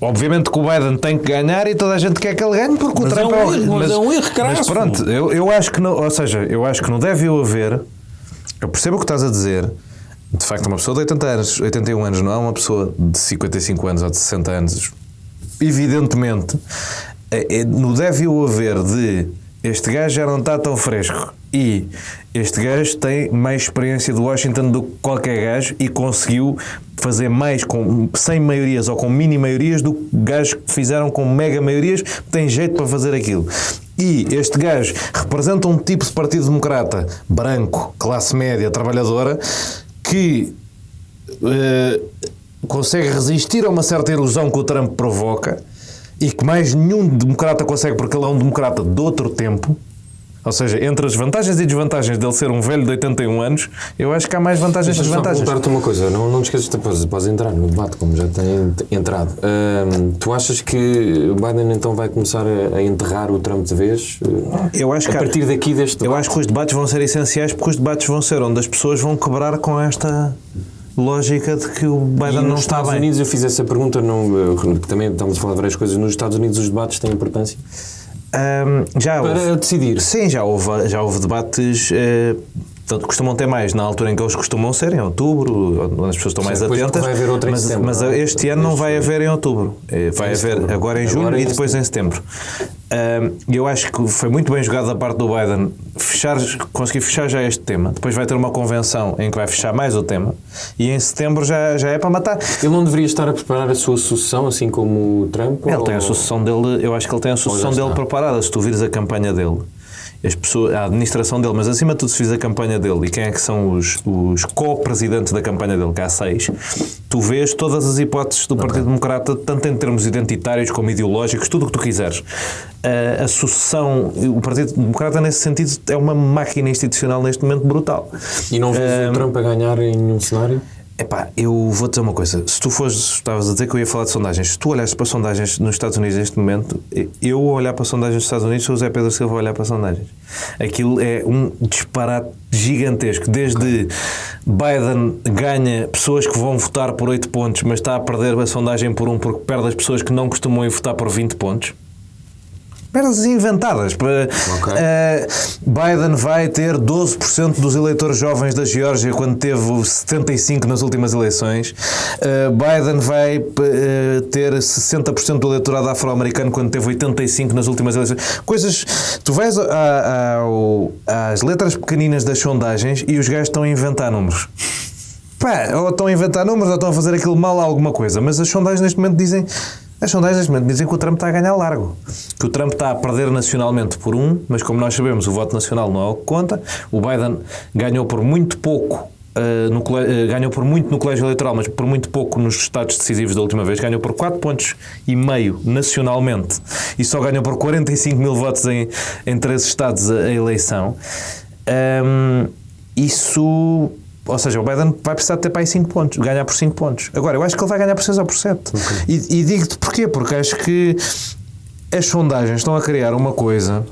Speaker 4: Obviamente que o Biden tem que ganhar e toda a gente quer que ele ganhe porque o Trump
Speaker 3: é um erro crasso.
Speaker 4: Mas pronto, eu acho que não. Ou seja, eu acho que não deve haver. Eu percebo o que estás a dizer. De facto, uma pessoa de 80 anos, 81 anos, não é uma pessoa de 55 anos ou de 60 anos. Evidentemente, não deve haver de este gajo já não está tão fresco e este gajo tem mais experiência de Washington do que qualquer gajo e conseguiu fazer mais com 100 maiorias ou com mini maiorias do que gajos que fizeram com mega maiorias, tem jeito para fazer aquilo. E este gajo representa um tipo de partido democrata branco, classe média, trabalhadora, que consegue resistir a uma certa ilusão que o Trump provoca e que mais nenhum democrata consegue, porque ele é um democrata de outro tempo. Ou seja, entre as vantagens e desvantagens dele ser um velho de 81 anos, eu acho que há mais vantagens que desvantagens.
Speaker 2: Vou perguntar-te uma coisa, não te esqueças, podes entrar no debate, como já tem entrado. Tu achas que o Biden então vai começar a enterrar o Trump de vez?
Speaker 4: Eu acho que
Speaker 2: a partir daqui deste debate?
Speaker 4: Eu acho que os debates vão ser essenciais, porque os debates vão ser onde as pessoas vão quebrar com esta lógica de que o Biden não está bem.
Speaker 2: Nos Estados Unidos, eu fiz essa pergunta, também estamos a falar de várias coisas, nos Estados Unidos os debates têm importância?
Speaker 4: Para
Speaker 2: decidir.
Speaker 4: Sim, já houve debates, costumam ter mais na altura em que eles costumam ser, em outubro, onde as pessoas estão mais atentas.
Speaker 2: Vai haver outra em setembro,
Speaker 4: mas este ano não vai haver em outubro, vai haver agora em junho e depois em setembro. Eu acho que foi muito bem jogado da parte do Biden conseguir fechar já este tema. Depois vai ter uma convenção em que vai fechar mais o tema e em setembro já é para matar.
Speaker 2: Ele não deveria estar a preparar a sua sucessão, assim como o Trump?
Speaker 4: Ele tem a sucessão dele, eu acho que ele tem a sucessão dele preparada. Se tu vires a campanha dele, a administração dele, mas acima de tudo se fiz a campanha dele e quem é que são os co-presidentes da campanha dele, que há 6, tu vês todas as hipóteses do Partido Democrata, tanto em termos identitários como ideológicos, tudo o que tu quiseres. A sucessão, o Partido Democrata nesse sentido é uma máquina institucional neste momento brutal.
Speaker 2: E não vês o Trump a ganhar em nenhum cenário?
Speaker 4: Epá, eu vou dizer uma coisa, estavas a dizer que eu ia falar de sondagens, se tu olhares para sondagens nos Estados Unidos neste momento, eu olhar para sondagens nos Estados Unidos, sou o Zé Pedro Silva a olhar para sondagens. Aquilo é um disparate gigantesco, desde Biden ganha pessoas que vão votar por 8 pontos, mas está a perder a sondagem por 1 porque perde as pessoas que não costumam ir votar por 20 pontos. merdas inventadas. Biden vai ter 12% dos eleitores jovens da Geórgia quando teve 75% nas últimas eleições. Biden vai ter 60% do eleitorado afro-americano quando teve 85% nas últimas eleições. Coisas... Tu vais às letras pequeninas das sondagens e os gajos estão a inventar números. Ou estão a inventar números ou estão a fazer aquilo mal a alguma coisa. Mas as sondagens neste momento dizem que o Trump está a ganhar largo. Que o Trump está a perder nacionalmente por mas como nós sabemos, o voto nacional não é o que conta. O Biden ganhou por muito pouco, ganhou por muito no colégio eleitoral, mas por muito pouco nos estados decisivos da última vez. Ganhou por 4,5 pontos nacionalmente e só ganhou por 45 mil votos em 3 estados a eleição. Ou seja, o Biden vai precisar de ter para aí 5 pontos, ganhar por 5 pontos. Agora, eu acho que ele vai ganhar por 6 ou por 7. Okay. E digo-te porquê, porque acho que as sondagens estão a criar uma coisa,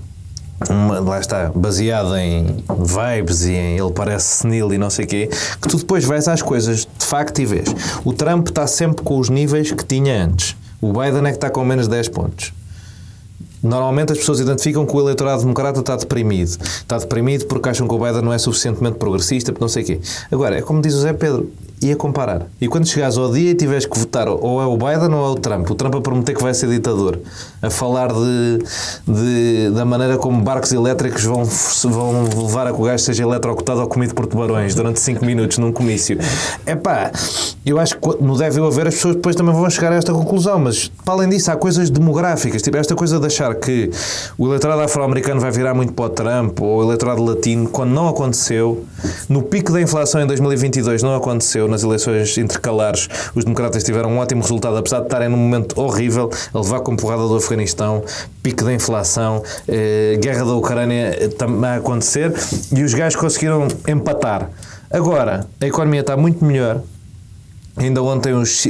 Speaker 4: lá está, baseada em vibes e em ele parece senil e não sei o quê, que tu depois vais às coisas de facto e vês. O Trump está sempre com os níveis que tinha antes. O Biden é que está com menos 10 pontos. Normalmente as pessoas identificam que o eleitorado democrata está deprimido. Está deprimido porque acham que o Biden não é suficientemente progressista, porque não sei o quê. Agora, é como diz o Zé Pedro, ia comparar. E quando chegares ao dia e tiveres que votar ou é o Biden ou é o Trump a prometer que vai ser ditador, a falar da maneira como barcos elétricos vão levar a que o gajo seja eletrocutado ou comido por tubarões durante 5 minutos num comício. Eu acho que no deve haver as pessoas depois também vão chegar a esta conclusão, mas para além disso há coisas demográficas, tipo esta coisa de achar que o eleitorado afro-americano vai virar muito para o Trump ou o eleitorado latino, quando não aconteceu, no pico da inflação em 2022 não aconteceu, nas eleições intercalares os democratas tiveram um ótimo resultado, apesar de estarem num momento horrível, a levar com porrada do Afeganistão, pico da inflação, guerra da Ucrânia também a acontecer, e os gajos conseguiram empatar. Agora, a economia está muito melhor. Ainda ontem os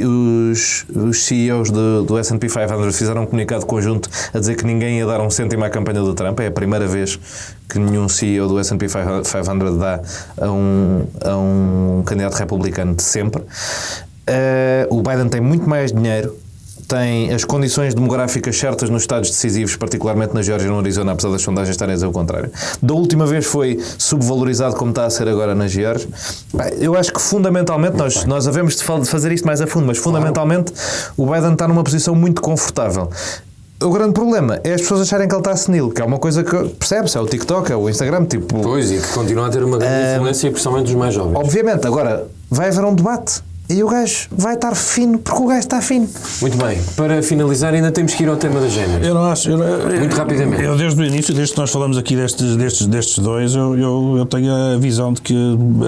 Speaker 4: CEOs do S&P 500 fizeram um comunicado conjunto a dizer que ninguém ia dar um cêntimo à campanha do Trump. É a primeira vez que nenhum CEO do S&P 500 dá a um candidato republicano de sempre. O Biden tem muito mais dinheiro, tem as condições demográficas certas nos estados decisivos, particularmente na Geórgia e no Arizona, apesar das sondagens estarem a dizer o contrário. Da última vez foi subvalorizado como está a ser agora na Geórgia. Eu acho que fundamentalmente, nós havemos de fazer isto mais a fundo, mas fundamentalmente o Biden está numa posição muito confortável. O grande problema é as pessoas acharem que ele está senil, que é uma coisa que percebe-se, é o TikTok, é o Instagram, tipo...
Speaker 2: Pois, e que continua a ter uma grande influência, principalmente dos mais jovens.
Speaker 4: Obviamente, agora vai haver um debate. E o gajo vai estar fino, porque o gajo está fino.
Speaker 2: Muito bem. Para finalizar, ainda temos que ir ao tema da género.
Speaker 3: Eu não acho...
Speaker 2: Muito rapidamente.
Speaker 3: Eu, desde o início, desde que nós falamos aqui destes dois, eu tenho a visão de que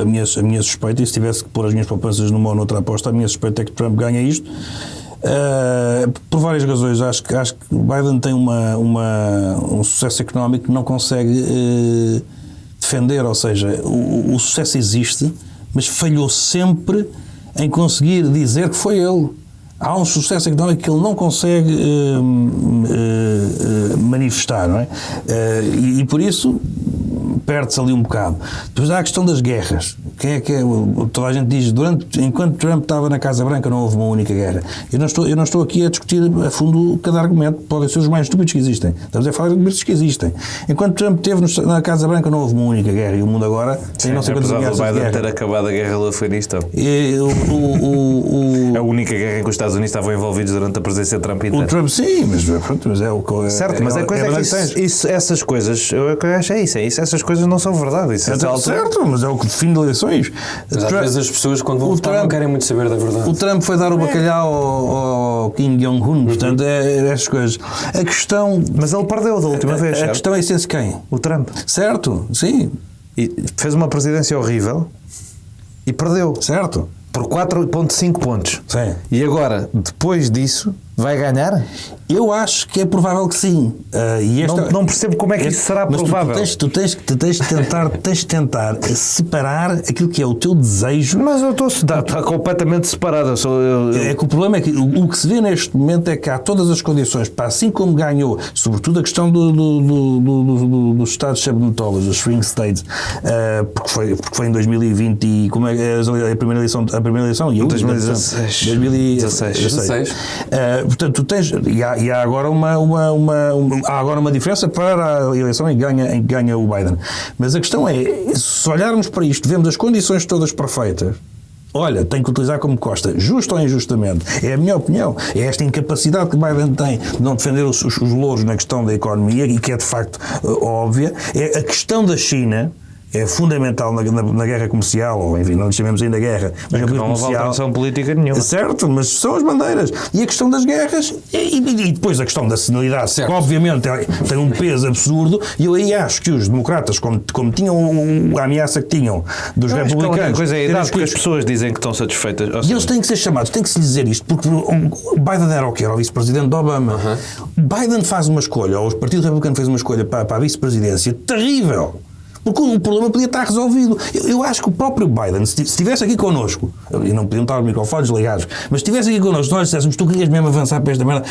Speaker 3: a minha suspeita, e se tivesse que pôr as minhas poupanças numa ou noutra aposta, a minha suspeita é que Trump ganha isto. Por várias razões. Acho que o Biden tem um sucesso económico que não consegue defender, ou seja, o sucesso existe, mas falhou sempre em conseguir dizer que foi ele. Há um sucesso económico que ele não consegue manifestar, não é? E por isso perde-se ali um bocado. Depois há a questão das guerras. Quem é que é? Toda a gente diz, enquanto Trump estava na Casa Branca não houve uma única guerra. Eu não estou aqui a discutir a fundo cada argumento, podem ser os mais estúpidos que existem. Estamos a falar de argumentos que existem. Enquanto Trump esteve na Casa Branca não houve uma única guerra, e o mundo agora tem não sei quantas guerras de guerra.
Speaker 4: Apesar do Biden ter acabado a guerra do Afeganistão. A única guerra em que os Estados Unidos estavam envolvidos durante a presidência de Trump inteira.
Speaker 3: O Trump, sim, mas é o que...
Speaker 4: Certo, mas a coisa é que essas coisas, eu acho é isso, essas coisas não são verdade. Isso é
Speaker 3: certo, mas é o que define eleições.
Speaker 2: Mas às vezes as pessoas, quando vão votar, não querem muito saber da verdade.
Speaker 3: O Trump foi dar o bacalhau ao Kim Jong-un, portanto, é essas coisas. A questão...
Speaker 4: Mas ele perdeu da última vez,
Speaker 3: A questão é ser quem?
Speaker 4: O Trump.
Speaker 3: Certo, sim.
Speaker 4: E fez uma presidência horrível e perdeu.
Speaker 3: Certo.
Speaker 4: Por 4,5 pontos.
Speaker 3: Sim.
Speaker 4: E agora, depois disso, vai ganhar?
Speaker 3: Eu acho que é provável que sim.
Speaker 4: Não percebo como é que isso será provável.
Speaker 3: Tu tens de tentar separar aquilo que é o teu desejo.
Speaker 4: Mas eu está completamente separado.
Speaker 3: É que o problema é que o que se vê neste momento é que há todas as condições para, assim como ganhou, sobretudo a questão dos estados submetórios, dos swing states, porque foi em 2020 e como é a primeira eleição e a última,
Speaker 4: 2016.
Speaker 2: 2016.
Speaker 3: Portanto, tu tens, e há agora há agora uma diferença para a eleição em que ganha o Biden. Mas a questão é, se olharmos para isto, vemos as condições todas perfeitas. Olha, tem que utilizar como Costa, justo ou injustamente. É a minha opinião. É esta incapacidade que Biden tem de não defender os louros na questão da economia, e que é de facto óbvia. É a questão da China. É fundamental na guerra comercial, ou enfim, não lhe chamemos ainda guerra, mas
Speaker 4: não houve alteração política nenhuma.
Speaker 3: Certo, mas são as bandeiras. E a questão das guerras, e depois a questão da senilidade, que obviamente tem um peso absurdo, e eu aí acho que os democratas, como tinham a ameaça que tinham dos republicanos...
Speaker 4: A coisa é a idade, porque as pessoas dizem que estão satisfeitas.
Speaker 3: E eles têm que ser chamados, tem que se lhe dizer isto, porque Biden era o quê? Era o vice-presidente de Obama. Biden faz uma escolha, ou o Partido Republicano fez uma escolha para a vice-presidência terrível. Porque o problema podia estar resolvido. Eu acho que o próprio Biden, se estivesse aqui connosco, e não podiam estar os microfones ligados, mas se estivesse aqui connosco, nós dissessemos, tu querias mesmo avançar para esta merda,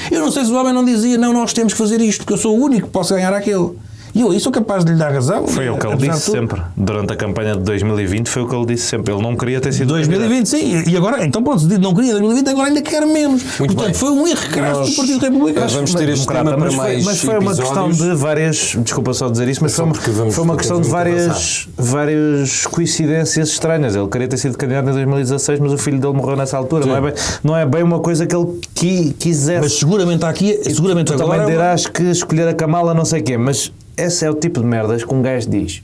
Speaker 3: eu não sei se o homem não dizia, não, nós temos que fazer isto, porque eu sou o único que posso ganhar aquele. E eu sou capaz de lhe dar razão.
Speaker 4: Foi o que ele disse sempre. Durante a campanha de 2020 foi o que ele disse sempre. Ele não queria ter sido
Speaker 3: 2020, sim. E agora, então pronto, não queria 2020, agora ainda quer menos. Muito Portanto, bem. Foi um erro crasso do Partido Republicano.
Speaker 2: Vamos ter este tema para mais
Speaker 4: mas foi uma questão de várias... Desculpa só dizer isso, mas foi uma questão de várias coincidências estranhas. Ele queria ter sido candidato em 2016, mas o filho dele morreu nessa altura. Não é bem uma coisa que ele quisesse.
Speaker 3: Mas seguramente aqui... Seguramente
Speaker 4: tu também dirás que escolher a Kamala não sei o quê, mas... Esse é o tipo de merdas que um gajo diz.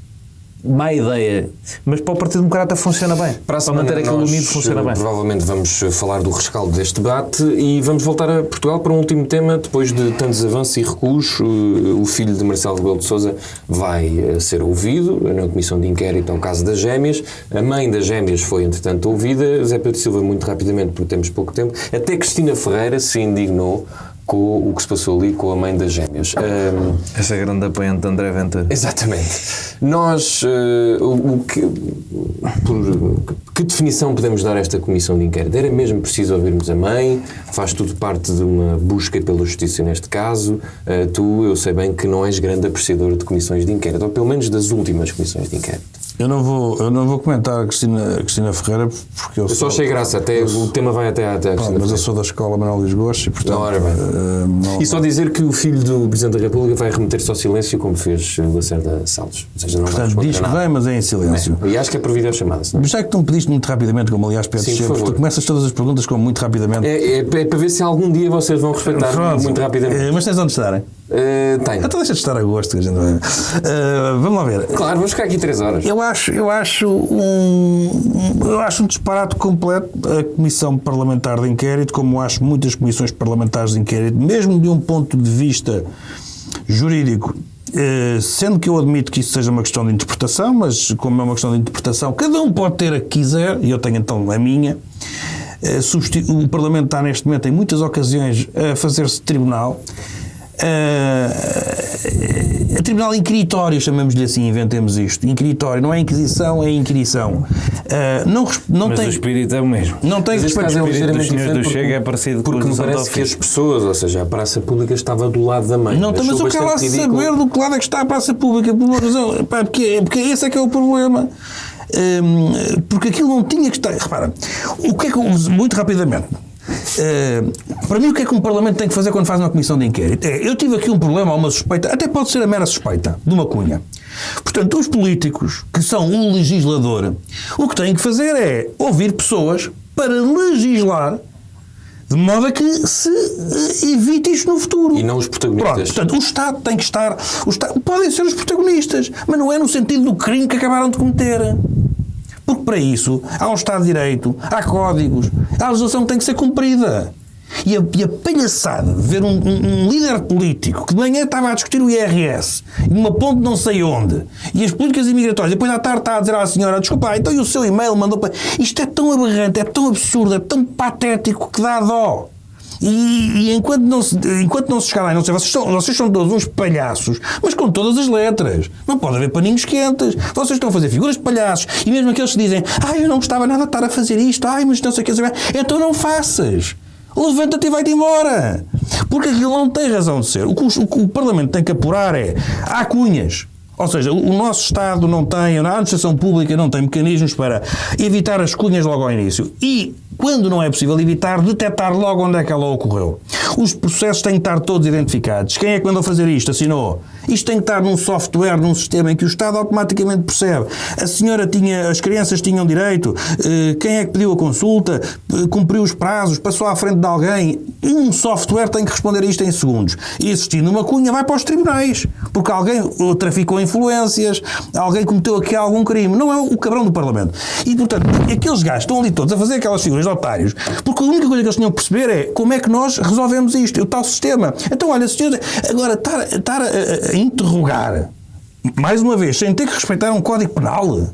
Speaker 4: Má ideia, mas para o Partido Democrata funciona bem. Para manter aquilo unido funciona bem.
Speaker 2: Provavelmente vamos falar do rescaldo deste debate e vamos voltar a Portugal para um último tema. Depois de tantos avanços e recuos, o filho de Marcelo Rebelo de Sousa vai ser ouvido na comissão de inquérito ao caso das gêmeas. A mãe das gêmeas foi, entretanto, ouvida. Zé Pedro Silva, muito rapidamente, porque temos pouco tempo. Até Cristina Ferreira se indignou com o que se passou ali com a mãe das gêmeas.
Speaker 4: Essa é a grande apoiante de André Ventura.
Speaker 2: Exatamente. Nós, que definição podemos dar a esta comissão de inquérito? Era mesmo preciso ouvirmos a mãe? Faz tudo parte de uma busca pela justiça neste caso? Eu sei bem que não és grande apreciador de comissões de inquérito, ou pelo menos das últimas comissões de inquérito.
Speaker 3: Eu não vou comentar a Cristina Ferreira, porque eu
Speaker 2: só achei graça, o tema vai até a Cristina.
Speaker 3: Mas eu sou da escola Manuel Luís Gosto e, portanto...
Speaker 2: E só dizer que o filho do Presidente da República vai remeter-se ao silêncio, como fez Lacerda Salles. Ou seja, não
Speaker 3: portanto, diz que vem, mas é em silêncio.
Speaker 2: E acho que é por videochamada.
Speaker 3: Mas já que tu me pediste muito rapidamente, como aliás pedes sempre, tu começas todas as perguntas com muito rapidamente.
Speaker 2: É para ver se algum dia vocês vão respeitar muito rapidamente.
Speaker 3: Mas tens onde estarem?
Speaker 2: Tenho.
Speaker 3: Então deixa de estar a gosto que a gente vai. Vamos lá ver.
Speaker 2: Claro, vamos ficar aqui 3 horas.
Speaker 3: Eu acho um disparate completo a Comissão Parlamentar de Inquérito, como acho muitas comissões parlamentares de inquérito, mesmo de um ponto de vista jurídico, sendo que eu admito que isso seja uma questão de interpretação, mas como é uma questão de interpretação, cada um pode ter a que quiser, e eu tenho então a minha. O Parlamento está neste momento em muitas ocasiões a fazer-se tribunal. A tribunal inquiritório, chamamos-lhe assim, inventemos isto. Inquiritório, não é inquisição, é inquirição.
Speaker 4: Mas o espírito é o mesmo.
Speaker 3: Não tem respeito.
Speaker 2: O espírito dos
Speaker 4: senhores do Chega é parecido com o
Speaker 2: porque me parece que as pessoas, ou seja, a praça pública estava do lado da mãe.
Speaker 3: Não, mas eu quero lá saber do que lado é que está a praça pública, por uma razão. Porque esse é que é o problema. Porque aquilo não tinha que estar. Repara, o que é que muito rapidamente. Para mim, o que é que um Parlamento tem que fazer quando faz uma comissão de inquérito? Eu tive aqui um problema, uma suspeita, até pode ser a mera suspeita de uma cunha. Portanto, os políticos, que são o legislador, o que têm que fazer é ouvir pessoas para legislar de modo a que se evite isto no futuro.
Speaker 2: E não os protagonistas.
Speaker 3: Pronto, portanto, o Estado tem que estar... podem ser os protagonistas, mas não é no sentido do crime que acabaram de cometer. Porque para isso há um Estado de Direito, há códigos, a legislação tem que ser cumprida. E a palhaçada de ver um líder político que de manhã estava a discutir o IRS numa ponte não sei onde, e as políticas imigratórias, depois à tarde está a dizer à senhora, desculpa, então e o seu e-mail mandou para... Isto é tão aberrante, é tão absurdo, é tão patético que dá dó. E enquanto não se chegar lá, não sei, vocês são todos uns palhaços, mas com todas as letras. Não pode haver paninhos quentes. Vocês estão a fazer figuras de palhaços. E mesmo aqueles que dizem, eu não gostava nada de estar a fazer isto, mas não sei o que, então não faças. Levanta-te e vai-te embora. Porque aquilo não tem razão de ser. O que o Parlamento tem que apurar há cunhas. Ou seja, o nosso Estado não tem, a administração pública não tem mecanismos para evitar as cunhas logo ao início. E, quando não é possível evitar, detectar logo onde é que ela ocorreu. Os processos têm que estar todos identificados. Quem é que mandou fazer isto? Assinou. Isto tem que estar num software, num sistema em que o Estado automaticamente percebe. A senhora tinha, as crianças tinham direito, quem é que pediu a consulta, cumpriu os prazos, passou à frente de alguém. Um software tem que responder a isto em segundos. E existindo uma cunha, vai para os tribunais. Porque alguém traficou influências, alguém cometeu aqui algum crime. Não é o cabrão do Parlamento. E, portanto, aqueles gajos estão ali todos a fazer aquelas figuras de otários, porque a única coisa que eles tinham que perceber é como é que nós resolvemos isto, o tal sistema. Então, olha, senhor, agora estar a interrogar, mais uma vez, sem ter que respeitar um código penal,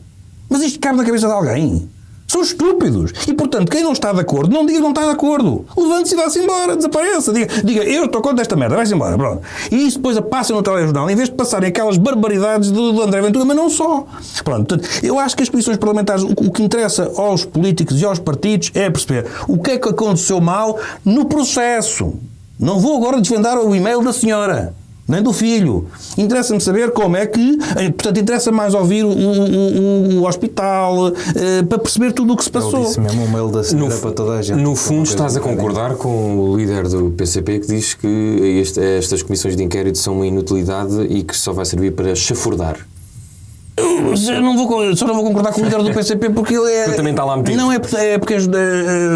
Speaker 3: mas isto cabe na cabeça de alguém. São estúpidos. E, portanto, quem não está de acordo, não diga que não está de acordo. Levante-se e vá-se embora, desapareça. Diga, eu estou contra esta merda, vai-se embora. Pronto. E isso depois passa no telejornal, em vez de passarem aquelas barbaridades do André Ventura, mas não só. Pronto. Portanto, eu acho que as comissões parlamentares, o que interessa aos políticos e aos partidos é perceber o que é que aconteceu mal no processo. Não vou agora desvendar o e-mail da senhora, nem do filho. Interessa-me saber como é que... Portanto, interessa mais ouvir o hospital, para perceber tudo o que se passou.
Speaker 4: Ele disse mesmo o mail da senhora para toda a gente.
Speaker 2: No fundo, estás a concordar com o líder do PCP que diz que estas comissões de inquérito são uma inutilidade e que só vai servir para chafurdar.
Speaker 3: Eu não vou concordar com o líder do PCP porque ele é...
Speaker 2: Porque também está lá metido.
Speaker 3: Não, é porque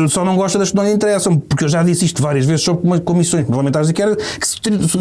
Speaker 3: só não gosta das que não lhe interessam, porque eu já disse isto várias vezes sobre comissões parlamentares de inquérito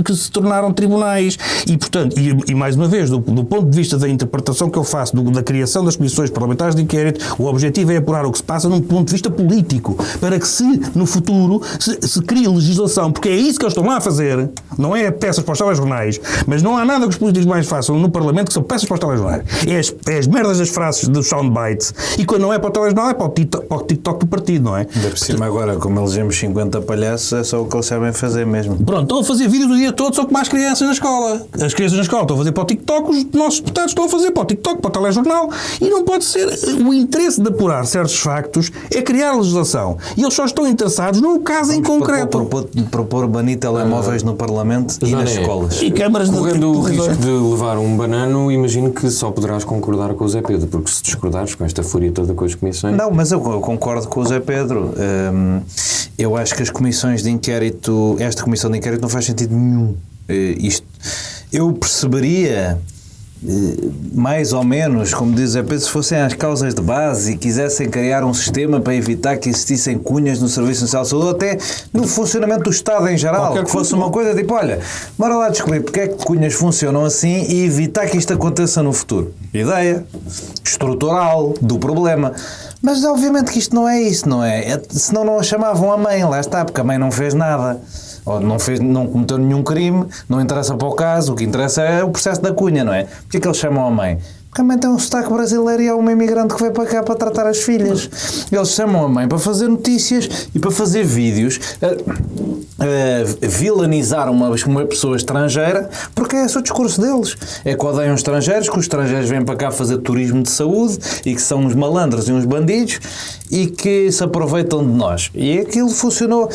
Speaker 3: que se tornaram tribunais. E, portanto, e mais uma vez, do ponto de vista da interpretação que eu faço da criação das comissões parlamentares de inquérito, o objetivo é apurar o que se passa num ponto de vista político, para que no futuro se crie legislação, porque é isso que eles estão lá a fazer, não é peças para os telejornais, mas não há nada que os políticos mais façam no Parlamento que são peças para os telejornais. É as merdas das frases dos soundbites. E quando não é para o telejornal, é para o TikTok do partido, não é?
Speaker 4: Ainda por cima agora, como elegemos 50 palhaços, é só o que eles sabem fazer mesmo.
Speaker 3: Pronto, estão a fazer vídeos o dia todo, só como as crianças na escola. As crianças na escola estão a fazer para o TikTok, os nossos deputados estão a fazer para o TikTok, para o telejornal. E não pode ser. O interesse de apurar certos factos é criar legislação. E eles só estão interessados num caso em concreto.
Speaker 4: Propor banir telemóveis no Parlamento e nas escolas.
Speaker 3: E câmaras de
Speaker 2: Correndo o risco de levar um banano, imagino que só poderás concordar com o Zé Pedro, porque se discordares com esta fúria toda com as comissões...
Speaker 4: Não, mas eu concordo com o Zé Pedro. Eu acho que as comissões de inquérito, esta comissão de inquérito não faz sentido nenhum. Eu perceberia... mais ou menos, como diz o Zé Pedro, se fossem as causas de base e quisessem criar um sistema para evitar que existissem cunhas no Serviço Nacional de Saúde, ou até no funcionamento do Estado em geral, que fosse uma coisa tipo, olha, bora lá descobrir porque é que cunhas funcionam assim e evitar que isto aconteça no futuro. Ideia estrutural do problema. Mas obviamente que isto não é isso, não é? Senão não a chamavam a mãe, lá está, porque a mãe não fez nada. Ou não cometeu nenhum crime, não interessa para o caso, o que interessa é o processo da cunha, não é? Porquê é que eles chamam a mãe? Porque a mãe tem um sotaque brasileiro e é uma imigrante que veio para cá para tratar as filhas. Eles chamam a mãe para fazer notícias e para fazer vídeos, vilanizar uma pessoa estrangeira, porque é esse o discurso deles. É que odeiam estrangeiros, que os estrangeiros vêm para cá fazer turismo de saúde e que são uns malandros e uns bandidos e que se aproveitam de nós. E aquilo funcionou.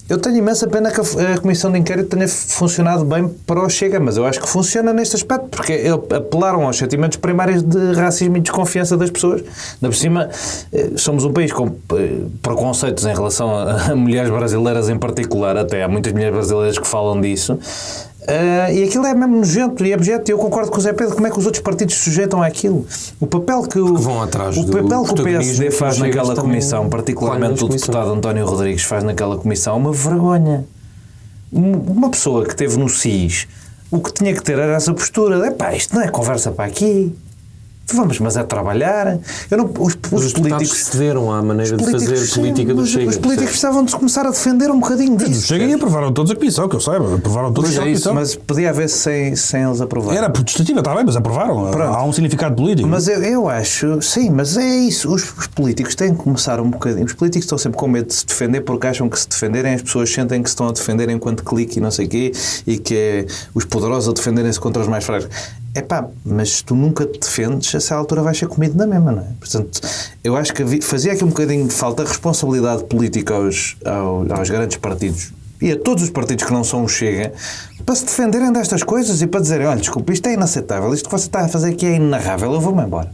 Speaker 4: Eu tenho imensa pena que a Comissão de Inquérito tenha funcionado bem para o Chega, mas eu acho que funciona neste aspecto, porque apelaram aos sentimentos primários de racismo e desconfiança das pessoas. Ainda por cima, somos um país com preconceitos em relação a mulheres brasileiras em particular, até há muitas mulheres brasileiras que falam disso. E aquilo é mesmo nojento e abjeto, e eu concordo com o Zé Pedro. Como é que os outros partidos se sujeitam àquilo? O papel que o PSD faz naquela comissão, particularmente o deputado António Rodrigues faz naquela comissão, uma vergonha. Uma pessoa que esteve no SIS, o que tinha que ter era essa postura. Epá, isto não é conversa para aqui. Vamos, mas é trabalhar. Os políticos
Speaker 2: cederam à maneira de fazer política do Chega.
Speaker 4: Os políticos precisavam de começar a defender um bocadinho disso.
Speaker 3: Chega e aprovaram todos a comissão, que eu saiba. Aprovaram todos a comissão.
Speaker 4: Mas podia haver sem eles aprovarem.
Speaker 3: Era protestativa, está bem, mas aprovaram. Pronto. Há um significado político.
Speaker 4: Mas eu acho, sim, mas é isso. Os políticos têm que começar um bocadinho. Os políticos estão sempre com medo de se defender porque acham que se defenderem as pessoas sentem que se estão a defender enquanto clique e não sei o quê, e que é os poderosos a defenderem-se contra os mais fracos. Epá, mas se tu nunca te defendes, a essa altura vais ser comido na mesma, não é? Portanto, eu acho que fazia aqui um bocadinho de falta responsabilidade política aos grandes partidos e a todos os partidos que não são o Chega para se defenderem destas coisas e para dizerem, olha, desculpa, isto é inaceitável, isto que você está a fazer aqui é inarrável, eu vou-me embora.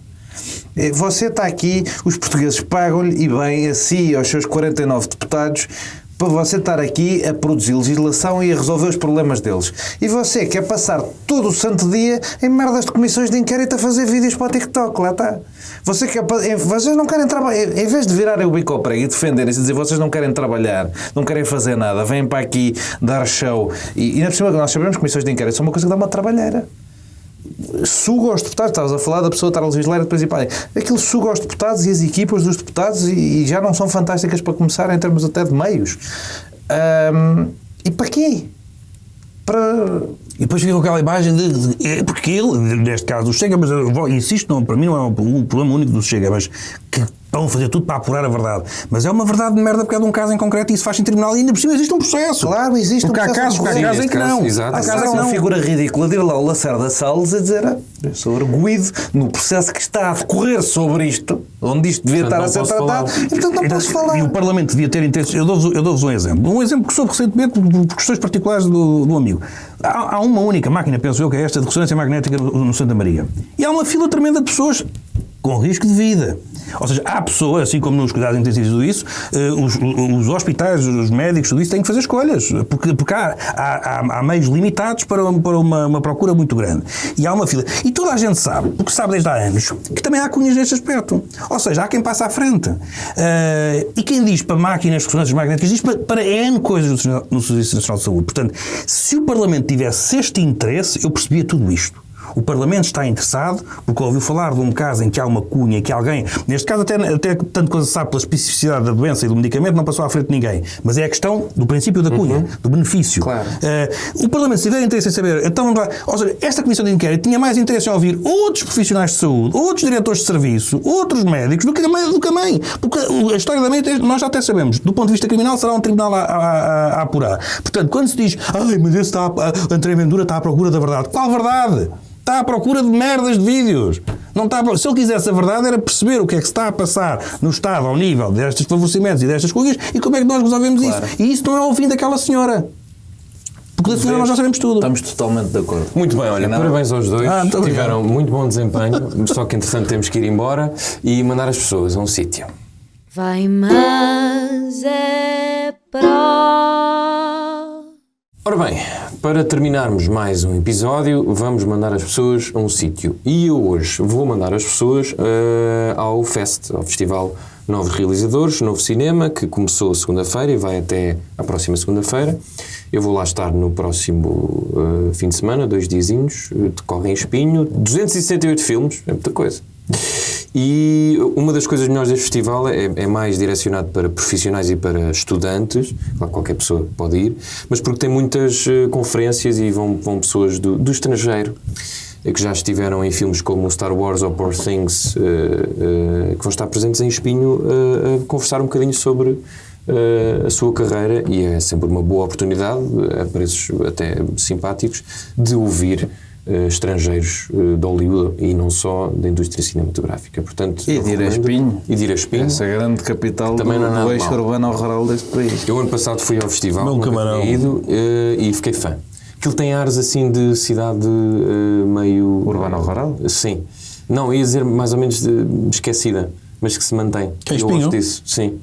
Speaker 4: Você está aqui, os portugueses pagam-lhe, e bem, a si e aos seus 49 deputados, para você estar aqui a produzir legislação e a resolver os problemas deles. E você quer passar todo o santo dia em merdas de comissões de inquérito a fazer vídeos para o TikTok, lá está. Vocês não querem trabalhar, em vez de virarem o bico ao prego e defenderem-se e dizer vocês não querem trabalhar, não querem fazer nada, vêm para aqui dar show. E na cima nós sabemos que comissões de inquérito são uma coisa que dá uma trabalheira. Suga aos deputados, estavas a falar da pessoa estar a legislar e depois ir para aí. Aquilo suga aos deputados e as equipas dos deputados e já não são fantásticas para começar em termos até de meios. E para quê?
Speaker 3: E depois fica com aquela imagem porque ele, neste caso do Chega, mas eu insisto, não, para mim não é um problema único do Chega, mas que vão fazer tudo para apurar a verdade. Mas é uma verdade de merda porque é de um caso em concreto e isso faz em tribunal e ainda por cima existe um processo.
Speaker 4: Claro, existe
Speaker 3: porque
Speaker 4: um processo.
Speaker 3: Porque há casos em que não.
Speaker 2: Exato.
Speaker 4: Há casos uma figura ridícula de ir lá ao Lacerda Salles a dizer eu sou arguido no processo que está a decorrer sobre isto, onde isto devia estar a ser tratado, e portanto não posso falar.
Speaker 3: E o Parlamento devia ter interesse. Eu dou-vos um exemplo. Um exemplo que soube recentemente por questões particulares do amigo. Há uma única máquina, penso eu, que é esta de ressonância magnética no Santa Maria. E há uma fila tremenda de pessoas com risco de vida. Ou seja, há pessoas, assim como nos cuidados intensivos e tudo isso, os hospitais, os médicos, tudo isso têm que fazer escolhas, porque há meios limitados para uma procura muito grande. E há uma fila. E toda a gente sabe, porque sabe desde há anos, que também há cunhas neste aspecto. Ou seja, há quem passa à frente. E quem diz para máquinas de ressonâncias magnéticas, diz para N coisas no Serviço Nacional de Saúde. Portanto, se o Parlamento tivesse este interesse, eu percebia tudo isto. O Parlamento está interessado porque ouviu falar de um caso em que há uma cunha, que alguém, neste caso até tanto quando se sabe pela especificidade da doença e do medicamento, não passou à frente de ninguém. Mas é a questão do princípio da cunha, do benefício.
Speaker 4: Claro.
Speaker 3: O Parlamento, se tiver interesse em saber, então vamos lá. Ou seja, esta Comissão de Inquérito tinha mais interesse em ouvir outros profissionais de saúde, outros diretores de serviço, outros médicos, do que a mãe. Porque a história da mãe, nós já até sabemos, do ponto de vista criminal, será um tribunal a apurar. Portanto, quando se diz, mas esse André Ventura está à procura da verdade. Qual verdade? Está à procura de merdas de vídeos. Não está se ele quisesse a verdade, era perceber o que é que se está a passar no Estado ao nível destes favorecimentos e destas coisas e como é que nós resolvemos isso. E isso não é o fim daquela senhora. Porque da senhora nós já sabemos tudo.
Speaker 4: Estamos totalmente de acordo.
Speaker 2: Muito bem, olha, parabéns aos dois. Tiveram muito bom desempenho, só que entretanto temos que ir embora e mandar as pessoas a um sítio.
Speaker 1: Vai, mas é para...
Speaker 2: Ora bem, para terminarmos mais um episódio, vamos mandar as pessoas a um sítio. E eu hoje vou mandar as pessoas ao FEST, ao Festival Novos Realizadores, Novo Cinema, que começou segunda-feira e vai até à próxima segunda-feira. Eu vou lá estar no próximo fim de semana, 2 diazinhos, decorre em Espinho, 268 filmes, é muita coisa. E uma das coisas melhores deste festival é mais direcionado para profissionais e para estudantes, claro, qualquer pessoa pode ir, mas porque tem muitas conferências e vão pessoas do estrangeiro que já estiveram em filmes como Star Wars ou Poor Things, que vão estar presentes em Espinho a conversar um bocadinho sobre a sua carreira, e é sempre uma boa oportunidade, a preços até simpáticos, de ouvir estrangeiros de Hollywood e não só da indústria cinematográfica. Portanto,
Speaker 4: e de ir a Espinho.
Speaker 2: E de ir a Espinho.
Speaker 4: Essa grande capital do eixo urbano rural deste país.
Speaker 2: Eu ano passado fui ao festival, nunca tinha ido, e fiquei fã. Aquilo tem ares assim de cidade meio...
Speaker 4: Urbano rural?
Speaker 2: Sim. Não, ia dizer mais ou menos esquecida, mas que se mantém.
Speaker 3: É
Speaker 2: eu gosto disso, sim.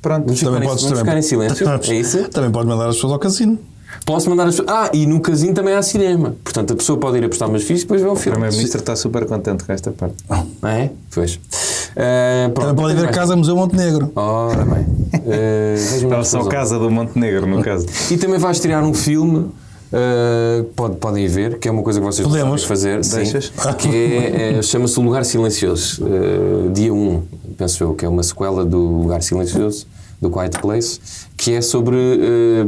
Speaker 4: Pronto.
Speaker 2: Vamos ficar em silêncio, é isso?
Speaker 3: Também pode mandar as pessoas ao casino.
Speaker 2: Posso mandar as pessoas... e no casino também há cinema. Portanto, a pessoa pode ir apostar umas fichas e depois ver o
Speaker 4: O
Speaker 2: filme.
Speaker 4: Primeiro-Ministro está super contente com esta parte.
Speaker 2: É? Pois.
Speaker 3: Também pode ir a Casa Museu Montenegro.
Speaker 2: Ora bem.
Speaker 4: Estava só Casa do Montenegro, no caso.
Speaker 2: E também vai estrear um filme... podem ir ver, que é uma coisa que vocês podem fazer.
Speaker 4: Deixas?
Speaker 2: Sim, que chama-se O Lugar Silencioso, dia 1, penso eu, que é uma sequela do Lugar Silencioso, do Quiet Place, que é sobre,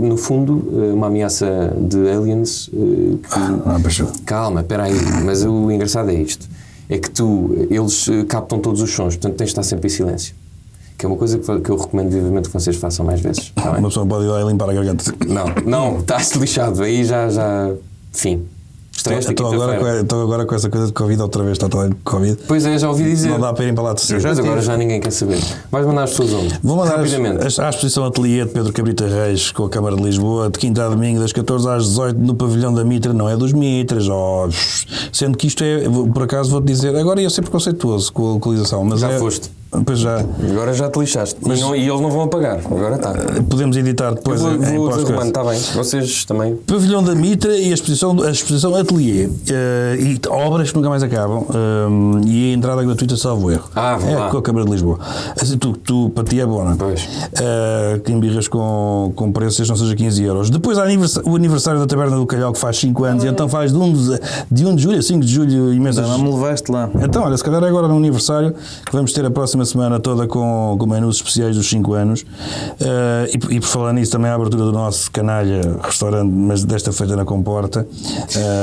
Speaker 2: no fundo, uma ameaça de aliens. Calma, espera aí, mas o engraçado é isto, é que eles captam todos os sons, portanto tens de estar sempre em silêncio. Que é uma coisa que eu recomendo vivamente que vocês façam mais vezes. Tá,
Speaker 3: uma pessoa pode ir lá e limpar a garganta.
Speaker 2: Não, estás lixado. Aí já... Fim. Estreaste
Speaker 3: Estou agora com essa coisa de Covid outra vez, está de Covid.
Speaker 2: Pois é, já ouvi dizer.
Speaker 3: Não dá para irem para lá de
Speaker 2: Mas agora já ninguém quer saber. Vais mandar as pessoas onde?
Speaker 3: Vou mandar
Speaker 2: rapidamente.
Speaker 3: à exposição Ateliê de Pedro Cabrita Reis com a Câmara de Lisboa, de quinta a domingo, das 14 às 18, no pavilhão da Mitra. Não é dos Mitras, sendo que isto é, por acaso vou-te dizer, agora ia ser preconceituoso com a localização, mas
Speaker 2: Já foste.
Speaker 3: Pois já.
Speaker 2: Agora já te lixaste. Mas e eles não vão apagar. Agora está.
Speaker 3: Podemos editar depois
Speaker 2: Vou
Speaker 3: em pós-coisa.
Speaker 2: desarrumando, está bem. Vocês também.
Speaker 3: Pavilhão da Mitra e a exposição Ateliê. E obras que nunca mais acabam. E a entrada gratuita, salvo erro.
Speaker 2: Vou lá.
Speaker 3: Com a Câmara de Lisboa. Assim, tu para ti é bom, não é?
Speaker 2: Pois.
Speaker 3: Que embirras com preços não seja 15 euros. Depois há o aniversário da Taberna do Calhau, que faz 5 anos, e então faz de 1 de julho a 5 de julho imensas.
Speaker 4: Não me levaste lá.
Speaker 3: Então, olha, se calhar é agora no aniversário que vamos ter a próxima semana toda com menus especiais dos 5 anos. E por falar nisso, também a abertura do nosso Canalha restaurante, mas desta feita na Comporta.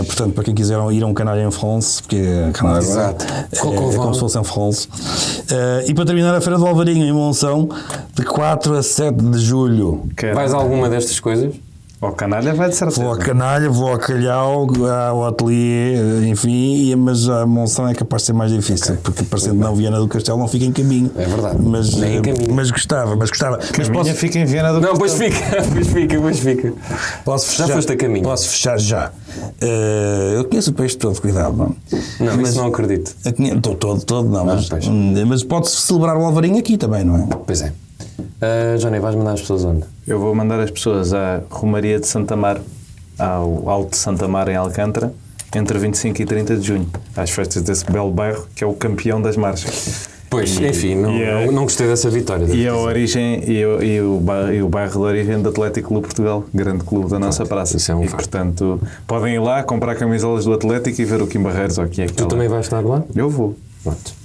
Speaker 3: Portanto, para quem quiser ir a um Canalha em France, porque é Canalha agora.
Speaker 2: Exato.
Speaker 3: É como se fosse em France. E para terminar, a Feira do Alvarinho em Monção, de 4 a 7 de julho.
Speaker 2: Vais a alguma destas coisas?
Speaker 4: Ao Canalha vai de certeza.
Speaker 3: Vou ao Canalha, vou ao Calhau, ao Ateliê, enfim, mas a Monção é capaz de ser mais difícil, porque parecendo não Viana do Castelo não fica em caminho.
Speaker 2: É verdade.
Speaker 3: Nem em caminho. Mas gostava. Mas
Speaker 4: Fica em Viana do
Speaker 2: Não,
Speaker 4: Castelo.
Speaker 2: pois fica.
Speaker 3: Posso fechar?
Speaker 2: Já foste a caminho?
Speaker 3: Posso fechar já. Eu conheço o peixe todo, cuidado, não?
Speaker 2: Não, isso não acredito.
Speaker 3: Todo não, mas pode-se celebrar o Alvarinho aqui também, não é?
Speaker 2: Pois é. Johnny, vais mandar as pessoas onde?
Speaker 4: Eu vou mandar as pessoas à Romaria de Santa Mar, ao Alto de Santa Mar em Alcântara, entre 25 e 30 de junho, às festas desse belo bairro que é o campeão das marchas.
Speaker 2: Pois, enfim, não gostei dessa vitória.
Speaker 4: E a origem e o bairro de origem do Atlético Clube Portugal, grande clube da nossa praça.
Speaker 2: Isso é um
Speaker 4: e
Speaker 2: facto.
Speaker 4: Portanto, podem ir lá comprar camisolas do Atlético e ver o Kim Barreiros ou o que é que
Speaker 2: Tu também vais estar lá?
Speaker 4: Eu vou.
Speaker 2: Pronto.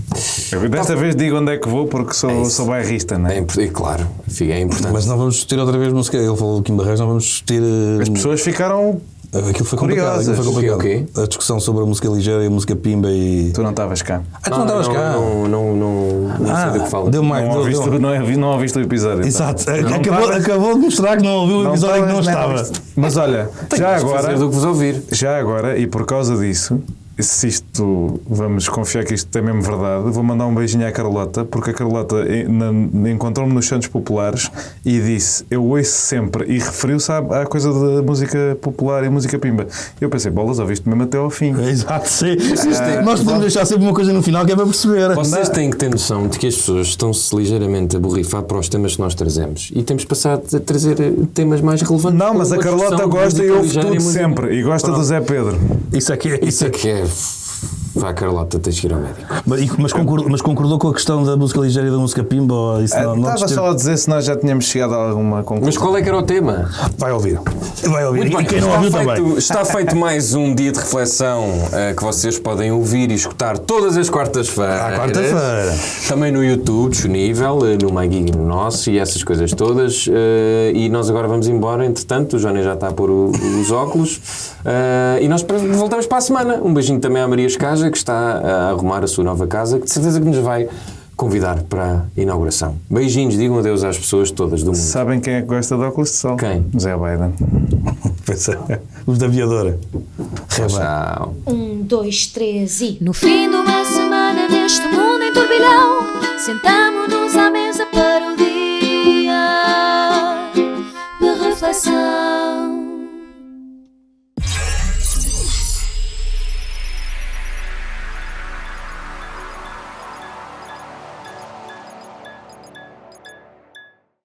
Speaker 4: Desta vez digo onde é que vou porque sou bairrista, não é?
Speaker 2: Claro, é importante.
Speaker 3: Mas não vamos discutir outra vez música. Ele falou do Kim Barreiros, não vamos discutir.
Speaker 4: As pessoas ficaram.
Speaker 3: Aquilo foi complicado.
Speaker 4: Curiosas.
Speaker 3: Aquilo foi complicado.
Speaker 2: O quê?
Speaker 3: A discussão sobre a música ligeira e a música pimba e.
Speaker 4: Tu não estavas cá.
Speaker 3: Tu não estavas cá?
Speaker 2: Não sei do que fala.
Speaker 3: Deu mais.
Speaker 4: Não ouviste o episódio.
Speaker 3: Exato.
Speaker 4: Então.
Speaker 3: Acabou de mostrar que não ouviu o episódio que não estava.
Speaker 4: Mas olha, já agora.
Speaker 2: do que vos ouvir.
Speaker 4: Já agora, e por causa disso, se isto, vamos confiar que isto é mesmo verdade, vou mandar um beijinho à Carlota, porque a Carlota encontrou-me nos Santos Populares e disse, eu ouço sempre, e referiu-se à coisa da música popular e música pimba. Eu pensei, bolas, ouviste mesmo até ao fim.
Speaker 3: Exato, sim. Nós podemos deixar sempre uma coisa no final que é para perceber.
Speaker 2: Vocês têm que ter noção de que as pessoas estão-se ligeiramente a borrifar para os temas que nós trazemos. E temos passado a trazer temas mais relevantes.
Speaker 4: Não, mas a Carlota gosta e ouve tudo
Speaker 2: música...
Speaker 4: sempre. E gosta do Zé Pedro.
Speaker 3: Isso aqui é.
Speaker 2: Vá, Carlota, tens que ir ao médico.
Speaker 3: Mas concordou com a questão da música ligeira e da música pimba? Ou isso
Speaker 4: Estava só a dizer se nós já tínhamos chegado a alguma conclusão.
Speaker 2: Mas qual é que era o tema?
Speaker 3: Vai ouvir.
Speaker 2: Muito bem.
Speaker 3: E quem não ouviu também.
Speaker 2: Está feito mais um dia de reflexão que vocês podem ouvir e escutar todas as quartas-feiras.
Speaker 3: À quarta-feira.
Speaker 2: Também no YouTube, disponível, no MyGig e no nosso e essas coisas todas. E nós agora vamos embora, entretanto, o Johnny já está a pôr os óculos. E nós voltamos para a semana. Um beijinho também à Maria Escaja, que está a arrumar a sua nova casa, que de certeza que nos vai convidar para a inauguração. Beijinhos, digam adeus às pessoas todas do mundo.
Speaker 4: Sabem quem é que gosta de óculos de sol?
Speaker 2: Quem?
Speaker 4: Zé Biden.
Speaker 3: Os da aviadora.
Speaker 2: Tchau.
Speaker 1: 1, 2, 3 e... No fim de uma semana neste mundo em turbilhão, sentado